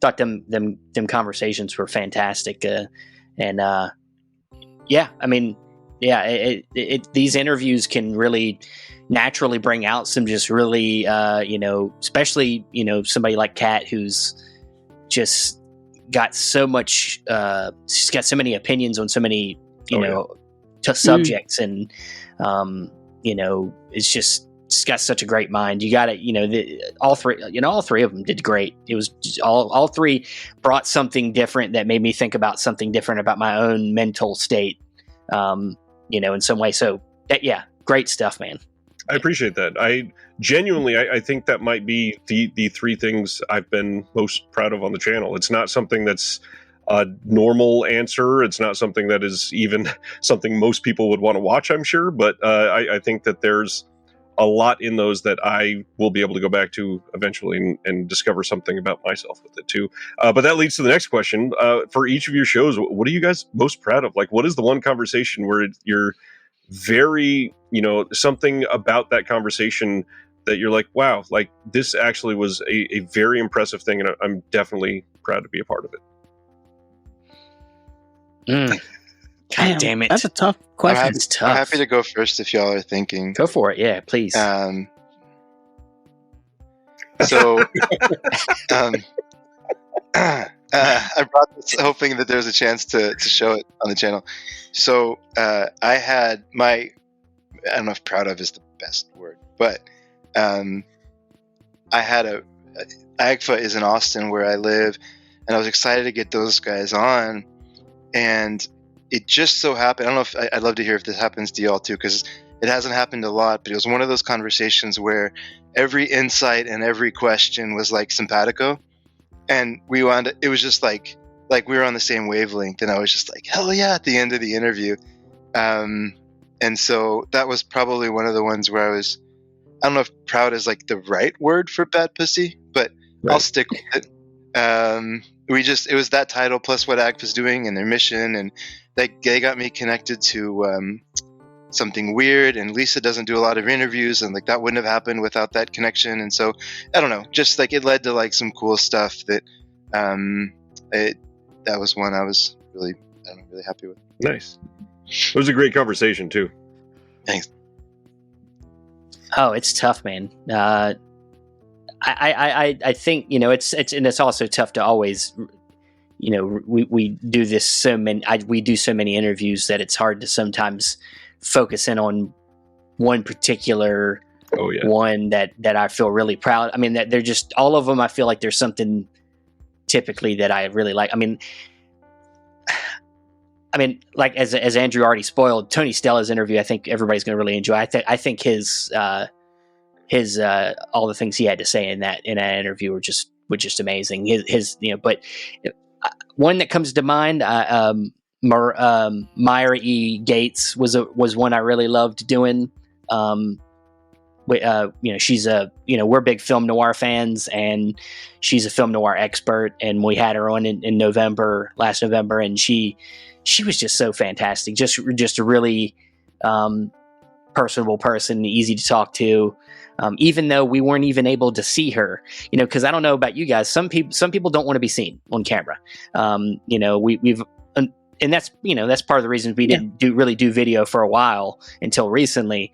thought them conversations were fantastic. Yeah, I mean, yeah, these interviews can really naturally bring out some just really, especially, somebody like Kat, who's just got so much, she's got so many opinions on so many, subjects. And, it's just, she's got such a great mind. You got it. All three of them did great. It was just all three brought something different that made me think about something different about my own mental state, in some way. So yeah, great stuff, man. I appreciate that. I genuinely think that might be the three things I've been most proud of on the channel. It's not something that's a normal answer. It's not something that is even something most people would want to watch, I'm sure. But I think that there's a lot in those that I will be able to go back to eventually and discover something about myself with it too. But that leads to the next question. For each of your shows, what are you guys most proud of? Like, what is the one conversation where you're very, something about that conversation that you're like, wow, like this actually was a very impressive thing, and I'm definitely proud to be a part of it. God damn it. That's a tough question. I'm happy to go first if y'all are thinking. Go for it. Yeah, please. I brought this hoping that there's a chance to show it on the channel. So I had I don't know if proud of is the best word, but I had AGFA is in Austin where I live, and I was excited to get those guys on, and it just so happened, I don't know if I'd love to hear if this happens to y'all too, because it hasn't happened a lot, but it was one of those conversations where every insight and every question was like simpatico. And it was just like we were on the same wavelength, and I was just like, hell yeah, at the end of the interview. And so that was probably one of the ones where I don't know if proud is like the right word for bad pussy, but right. I'll stick with it. It was that title plus what AGFA's doing and their mission, and they got me connected to something weird, and Lisa doesn't do a lot of interviews, and like that wouldn't have happened without that connection. And so I don't know, just like it led to like some cool stuff that that was one I was really happy with. Nice. It was a great conversation too. Thanks. Oh, it's tough, man. I think it's also tough to always, we do this we do so many interviews that it's hard to sometimes focus in on one particular one that I feel really proud. I mean, that they're just all of them. I feel like there's something typically that I really like. I mean, like as Andrew already spoiled, Tony Stella's interview, I think everybody's going to really enjoy. I think his all the things he had to say in that interview were just amazing. His but one that comes to mind, Myra E. Gates was one I really loved doing. She's we're big film noir fans, and she's a film noir expert, and we had her on in last November, and she was just so fantastic. Just really, personable person, easy to talk to. Even though we weren't even able to see her, because I don't know about you guys. Some people don't want to be seen on camera. We've and that's part of the reason we didn't really do video for a while until recently.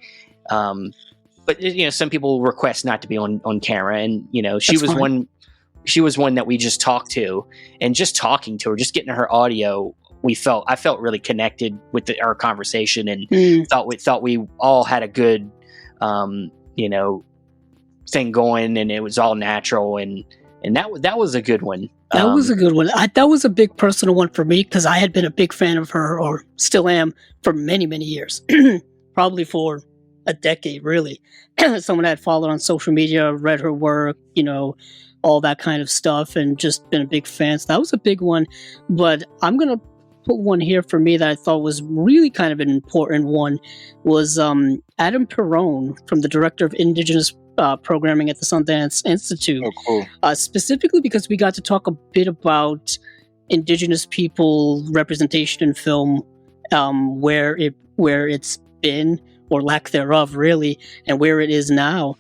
But some people request not to be on camera, and she was one that we just talked to, and just talking to her, just getting her audio, I felt really connected with our conversation, and thought we all had a good thing going, and it was all natural, and that was a good one. That was a good one. That was a big personal one for me, because I had been a big fan of her, or still am, for many, many years. Probably for a decade, really. Someone I had followed on social media, read her work, all that kind of stuff, and just been a big fan. So that was a big one. But I'm going to put one here for me that I thought was really kind of an important one, was Adam Perrone, from the director of Indigenous programming at the Sundance Institute. Oh, cool. Specifically because we got to talk a bit about Indigenous people representation in film, where it's been, or lack thereof, really, and where it is now.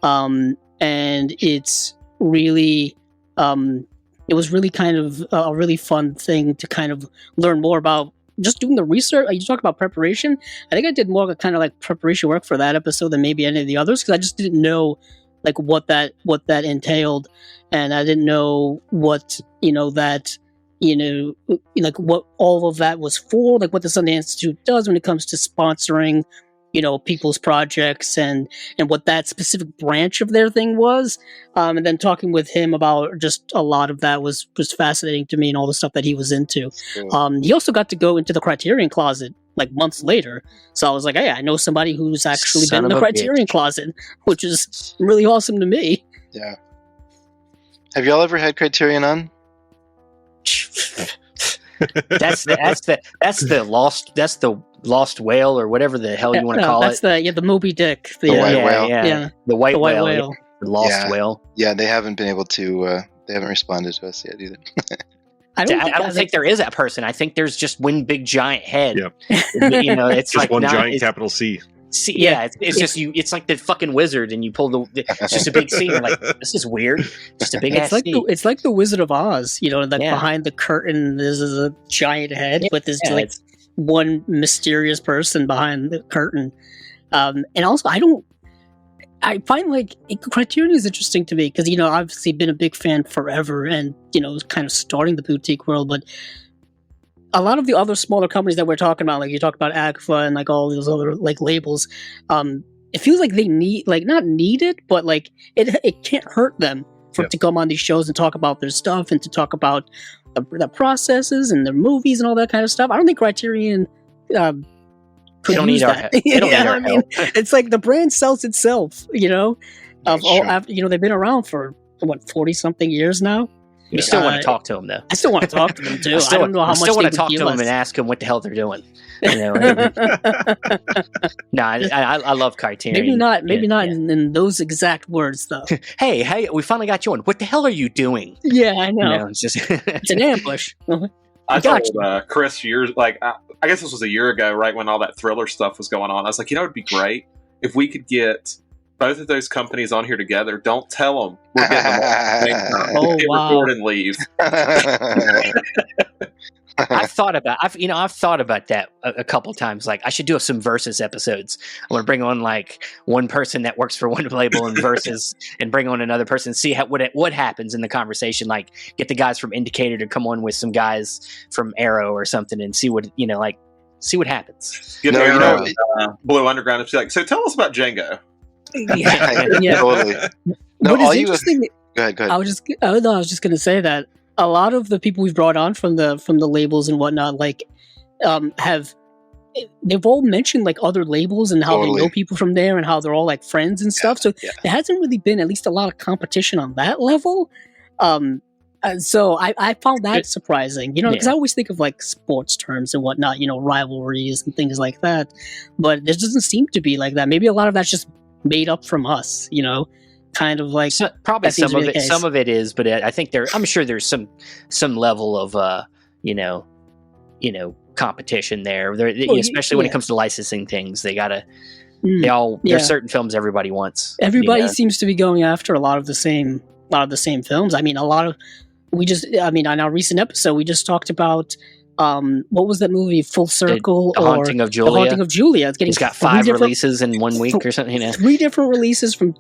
And it's really, it was really kind of a really fun thing to kind of learn more about. Just doing the research, you talk about preparation. I think I did more kind of like preparation work for that episode than maybe any of the others, because I just didn't know like what that entailed, and I didn't know what like what all of that was for, like what the Sundance Institute does when it comes to sponsoring people's projects, and what that specific branch of their thing was. And then talking with him about just a lot of that was fascinating to me, and all the stuff that he was into. Cool. He also got to go into the Criterion Closet like months later. So I was like, hey, I know somebody who's actually been in the Criterion Closet, which is really awesome to me. Yeah. Have y'all ever had Criterion on? That's the lost whale, or whatever the hell you want to call it. That's the Moby Dick. The white whale. Yeah. The white whale. The lost whale. Yeah, they haven't been able to. They haven't responded to us yet either. I don't think there is that person. I think there's just one big giant head. Yep. It's just like one giant capital C. See, yeah, it's just you. It's like the fucking wizard, and you pull it's just a big C. You're like, this is weird. Just a big ass C. It's like the Wizard of Oz. Behind the curtain, there's a giant head with this one mysterious person behind the curtain. And also, I find like Criterion is interesting to me because obviously been a big fan forever, and kind of starting the boutique world, but a lot of the other smaller companies that we're talking about, like you talk about Agfa and like all those other like labels, it feels like they need, like, not need it, but like it can't hurt them to come on these shows and talk about their stuff, and to talk about the processes and their movies and all that kind of stuff. I don't think Criterion they don't need our help. They don't need our help. It's like the brand sells itself, after they've been around for 40 something years now. You still want to talk to them, though. I still want to talk to them too. I don't know how much. I still want to talk to them and ask them what the hell they're doing. I love Criterion. Maybe not in those exact words, though. Hey, we finally got you on. What the hell are you doing? Yeah, I know. It's just it's an ambush. I told Chris I guess this was a year ago, right when all that Thriller stuff was going on. I was like, it'd be great if we could get both of those companies on here together. Don't tell them we're getting them on. Record and leave. I've thought about that a couple times. Like, I should do some versus episodes. I want to bring on like one person that works for one label and versus, and bring on another person. See what happens in the conversation. Like, get the guys from Indicator to come on with some guys from Arrow or something, and see what happens. Get Arrow, Blue Underground, and be like, so tell us about Django. Yeah. Totally. No, what is interesting? Go ahead. I was just going to say that a lot of the people we've brought on from the labels and whatnot, like, they've all mentioned like other labels and how they know people from there and how they're all like friends and stuff. So there hasn't really been at least a lot of competition on that level. So I found that surprising, because I always think of like sports terms and whatnot, rivalries and things like that. But there doesn't seem to be like that. Maybe a lot of that's just made up from us, kind of like probably some of it. Some of it is, but I think I'm sure there's some level of competition there. Especially when it comes to licensing things, they gotta There's certain films everybody wants. Everybody seems to be going after a lot of the same films. I mean, on our recent episode, we just talked about what was that movie? Full Circle, The Haunting of Julia. The Haunting of Julia. It's got 5 releases in 1 week or something. 3 different releases from.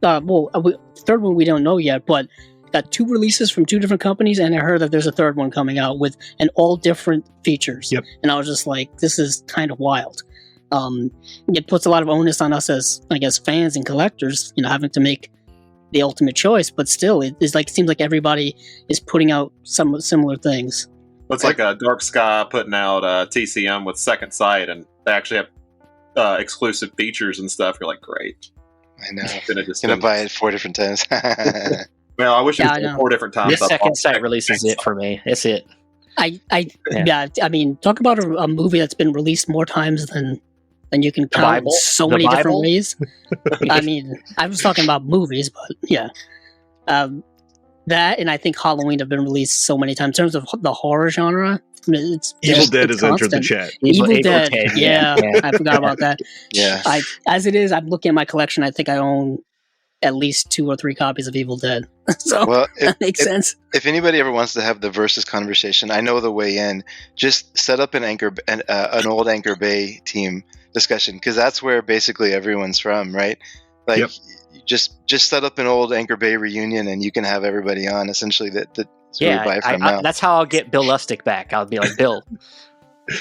Third one we don't know yet, but got 2 releases from 2 different companies, and I heard that there's a third one coming out with all different features. Yep. And I was just like, this is kind of wild. It puts a lot of onus on us as, I guess, fans and collectors, having to make the ultimate choice. But still, it seems like everybody is putting out some similar things. It's like a Dark Sky putting out TCM with Second Sight, and they actually have exclusive features and stuff. You're like, great. I know. Gonna buy it 4 different times. Well, I wish it was 4 different times. This Second Sight release is it for me. It's it. I mean, talk about a movie that's been released more times than you can count in so many different ways. I mean, I was talking about movies, but yeah. That and I think Halloween have been released so many times. In terms of the horror genre, Evil Dead has entered the chat. Evil Dead, yeah. I forgot about that. Yeah. As it is, I'm looking at my collection. I think I own at least 2 or 3 copies of Evil Dead. So that makes sense. If anybody ever wants to have the versus conversation, I know the way in. Just set up an old Anchor Bay team discussion, because that's where basically everyone's from, right? Like, just set up an old Anchor Bay reunion, and you can have everybody on. Essentially, that's where we buy from now. That's how I'll get Bill Lustig back. I'll be like, Bill,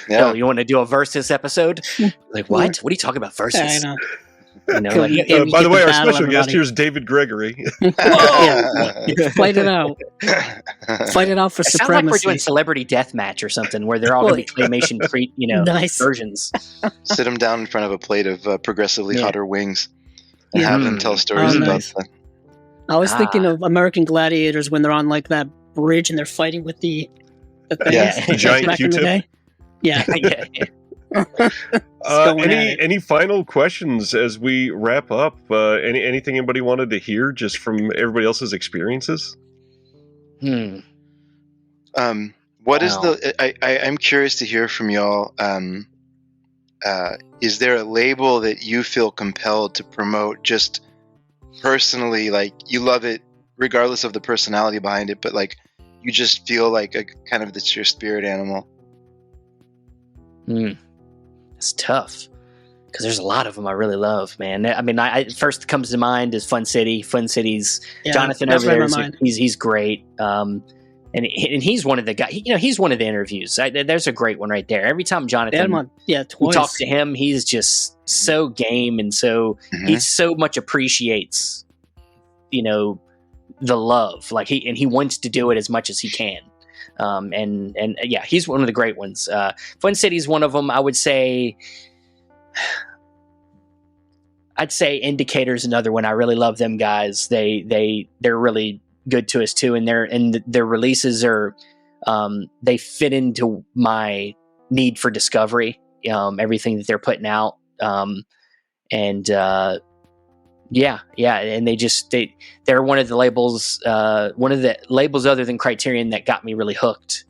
Bill, you want to do a versus episode? Like, what? What are you talking about versus? I know. By the way, our special guest here is David Gregory. Fight it out. Fight it out for supremacy. Sounds like we're doing Celebrity Deathmatch or something, where they're all going to be claymation, nice versions. Sit them down in front of a plate of progressively hotter wings and have them tell stories about them. I was thinking of American Gladiators when they're on like that bridge and they're fighting with the things. The giant Q-tip. Yeah. Any final questions as we wrap up? Anything anybody wanted to hear just from everybody else's experiences? What is I'm curious to hear from y'all. Is there a label that you feel compelled to promote just personally? Like, you love it regardless of the personality behind it, but like you just feel like that's your spirit animal. It's tough because there's a lot of them I really love, man. I mean, first comes to mind is Fun City. Fun City's Jonathan over there. He's great. And he's one of the guys. He's one of the interviews. There's a great one right there. Every time Jonathan, we talk to him, he's just so game, and so he so much appreciates, the love. Like he wants to do it as much as he can. He's one of the great ones. Fun City's one of them. I would say, Indicator's another one. I really love them guys. They're really good to us too, and their releases are they fit into my need for discovery. Everything that they're putting out, and they're one of the labels other than Criterion that got me really hooked,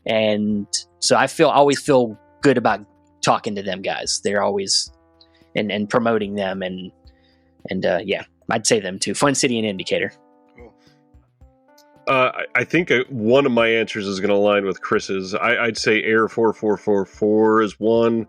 and so I always feel good about talking to them guys. They're always and promoting them, and I'd say them too. Fun City and Indicator. I think one of my answers is going to align with Chris's. I'd say Air 4444 is one.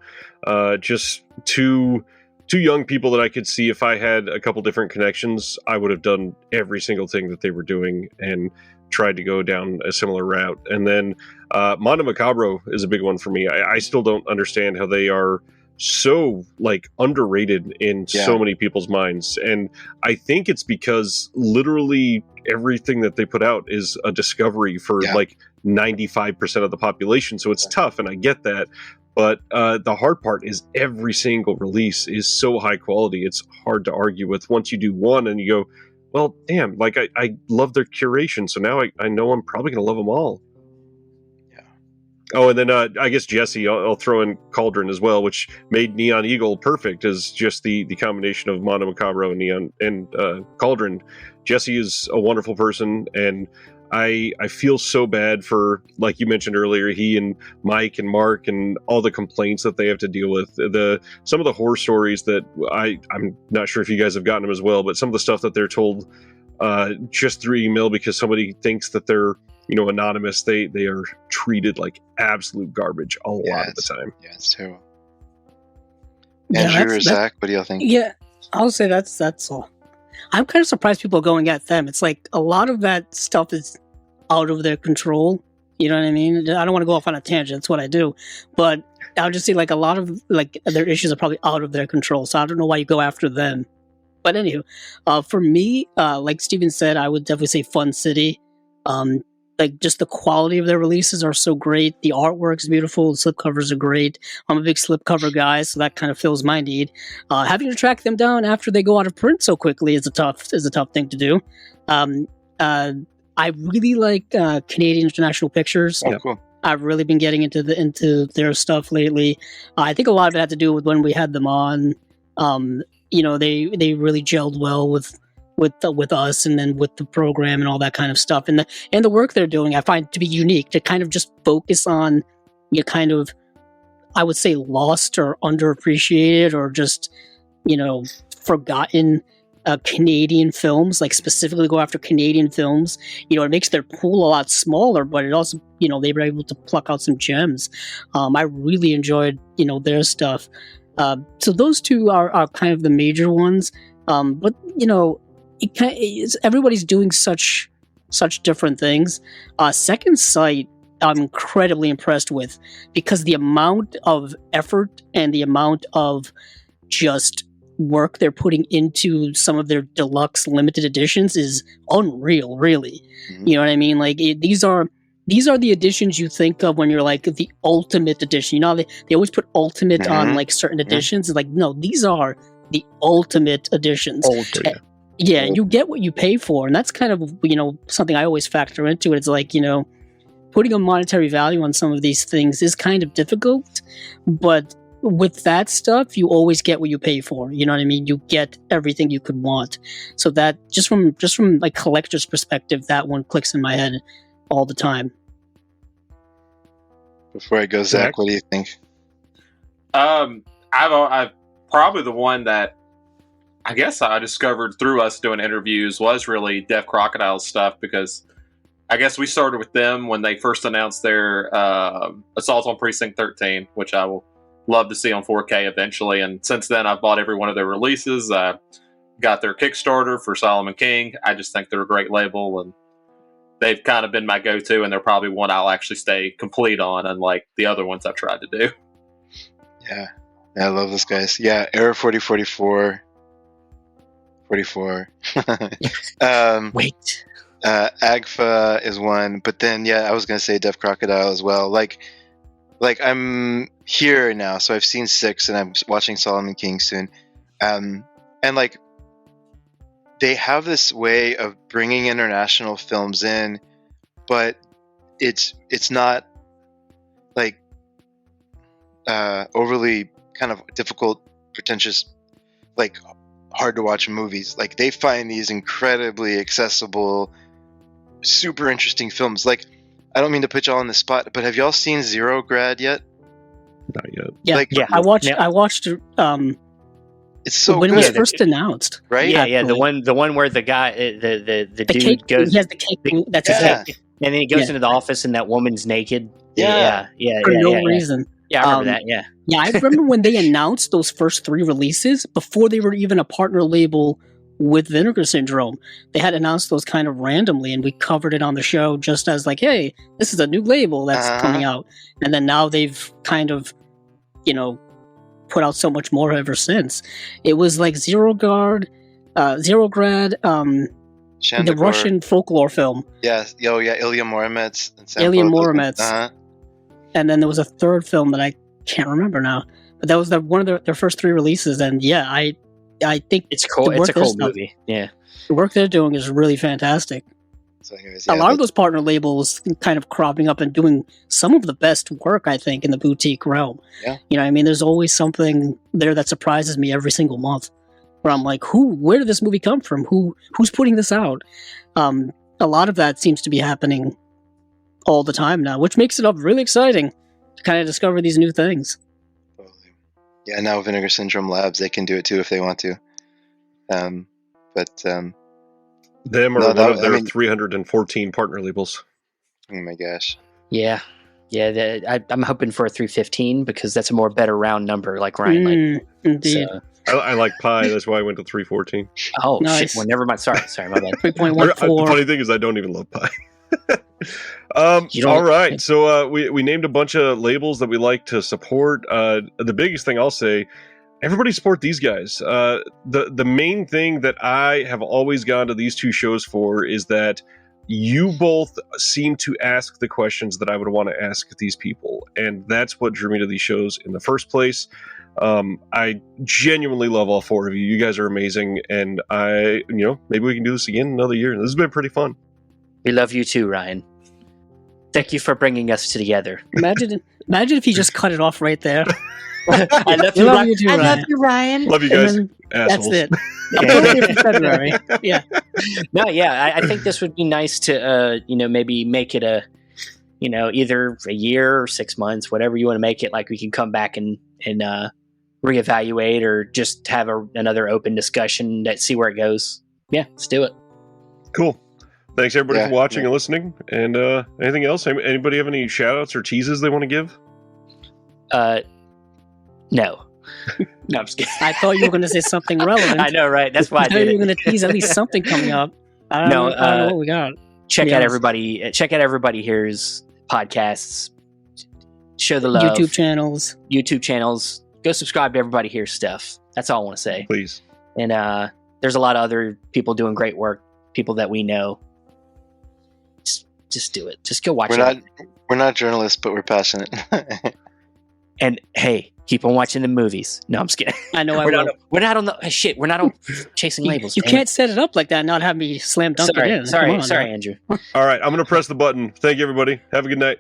Just two young people that I could see if I had a couple different connections, I would have done every single thing that they were doing and tried to go down a similar route. And then Mondo Macabro is a big one for me. I still don't understand how they are so underrated in so many people's minds. And I think it's because literally everything that they put out is a discovery for 95% of the population. So it's tough, and I get that. But the hard part is every single release is so high quality. It's hard to argue with. Once you do one and you go, well, damn, I love their curation. So now I know I'm probably going to love them all. Yeah. Oh, and then I guess Jesse, I'll throw in Cauldron as well, which made Neon Eagle perfect as just the combination of Mondo Macabro and Neon and Cauldron. Jesse is a wonderful person, and I feel so bad for, like you mentioned earlier, he and Mike and Mark and all the complaints that they have to deal with. Some of the horror stories that I'm not sure if you guys have gotten them as well, but some of the stuff that they're told just through email because somebody thinks that they're anonymous, they are treated like absolute garbage a lot of the time. Yeah, it's terrible. Andrew or Zach, what do y'all think? Yeah, I'll say that's all. I'm kind of surprised people are going at them. It's like a lot of that stuff is out of their control. You know what I mean? I don't want to go off on a tangent. That's what I do. But I'll just say like a lot of like their issues are probably out of their control. So I don't know why you go after them. But anywho, for me, like Steven said, I would definitely say Fun City. Like just the quality of their releases are so great. The artwork's beautiful. The slipcovers are great. I'm a big slipcover guy, so that kind of fills my need. Having to track them down after they go out of print so quickly is a tough thing to do. I really like Canadian International Pictures. Oh, cool. I've really been getting into their stuff lately. I think a lot of it had to do with when we had them on. They really gelled well with us and then with the program and all that kind of stuff. And the work they're doing, I find to be unique, to kind of just focus on kind of, I would say, lost or underappreciated or just, forgotten Canadian films, like specifically go after Canadian films. It makes their pool a lot smaller, but it also, they were able to pluck out some gems. I really enjoyed, their stuff. So those two are kind of the major ones. But, everybody's doing such different things. Second Sight, I'm incredibly impressed with, because the amount of effort and the amount of just work they're putting into some of their deluxe limited editions is unreal, really. Mm-hmm. You know what I mean? Like these are the editions you think of when you're like the ultimate edition. They always put ultimate mm-hmm. on like certain editions. It's like, no, these are the ultimate editions. Yeah, you get what you pay for, and that's kind of something I always factor into it. It's like putting a monetary value on some of these things is kind of difficult, but with that stuff, you always get what you pay for. You know what I mean? You get everything you could want. So that just from like collector's perspective, that one clicks in my head all the time. Before I go, Zach, what do you think? I've probably the one that I guess I discovered through us doing interviews was really Deaf Crocodile's stuff, because I guess we started with them when they first announced their Assault on Precinct 13, which I will love to see on 4K eventually. And since then, I've bought every one of their releases. Got their Kickstarter for Solomon King. I just think they're a great label, and they've kind of been my go-to, and they're probably one I'll actually stay complete on, unlike the other ones I've tried to do. Yeah, I love those guys. Yeah, Error 4044. 44. Wait. Agfa is one, but then I was gonna say Deaf Crocodile as well. Like I'm here now, so I've seen 6, and I'm watching Solomon King soon. And like they have this way of bringing international films in, but it's not like overly kind of difficult, pretentious, like hard to watch movies. Like they find these incredibly accessible, super interesting films. Like, I don't mean to put y'all on the spot, but have y'all seen Zero Grad yet? Not yet. Yeah, I watched it's so when good. it was first announced, right? Yeah, the one where the guy, the dude cake, goes, he has the cake. That's his cake. and then he goes into the office, and that woman's naked. Yeah. For no reason. Yeah, I remember that. Yeah. Yeah, I remember when they announced those first 3 releases before they were even a partner label with Vinegar Syndrome. They had announced those kind of randomly, and we covered it on the show just as like, hey, this is a new label that's coming out. And then now they've kind of, put out so much more ever since. It was like Zero Grad, the Russian folklore film. Yeah, Ilya Muromets. Ilya Muromets. And then there was a third film that I can't remember now, but that was one of their first 3 releases. And yeah, I think it's cool. It's a cool movie. Yeah, the work they're doing is really fantastic. So anyways, a lot of those partner labels kind of cropping up and doing some of the best work, I think, in the boutique realm. Yeah. I mean, there's always something there that surprises me every single month, where I'm like, where did this movie come from? Who's putting this out? a lot of that seems to be happening all the time now, which makes it really exciting to kind of discover these new things. Yeah, now Vinegar Syndrome Labs, they can do it too if they want to. Them or one of their 314 partner labels. Oh my gosh. Yeah. I'm hoping for a 315 because that's a more better round number, like Ryan. Indeed. So. I like pi. That's why I went to 314. Oh, nice. shit. Well, never mind. Sorry, my bad. 3.14. The funny thing is I don't even love pi. All right. So we named a bunch of labels that we like to support. The biggest thing I'll say, everybody support these guys. The main thing that I have always gone to these two shows for is that you both seem to ask the questions that I would want to ask these people. And that's what drew me to these shows in the first place. I genuinely love all four of you. You guys are amazing. And maybe we can do this again another year. This has been pretty fun. We love you too, Ryan. Thank you for bringing us together. Imagine if you just cut it off right there. I love you too, Ryan. I love you, Ryan. Love you guys. That's it. October, February. Yeah. No, yeah. I think this would be nice to, maybe make it either a year or 6 months, whatever you want to make it. Like we can come back and reevaluate or just have another open discussion that see where it goes. Yeah, let's do it. Cool. Thanks everybody for watching and listening. And anything else? Anybody have any shout outs or teases they want to give? No. No, I'm just kidding. I thought you were going to say something relevant. I know, right? That's why I did you were going to tease at least something coming up. I don't know what we got. Check out everybody here's podcasts. Show the love. YouTube channels. Go subscribe to Everybody Here's stuff. That's all I want to say. Please. And there's a lot of other people doing great work. People that we know. Just do it. Just go watch it. We're not journalists, but we're passionate. And hey, keep on watching the movies. No, I'm just kidding. I know. We're not on chasing labels. You can't set it up like that and not have me slam dunk it in. Sorry, Andrew. All right, I'm going to press the button. Thank you, everybody. Have a good night.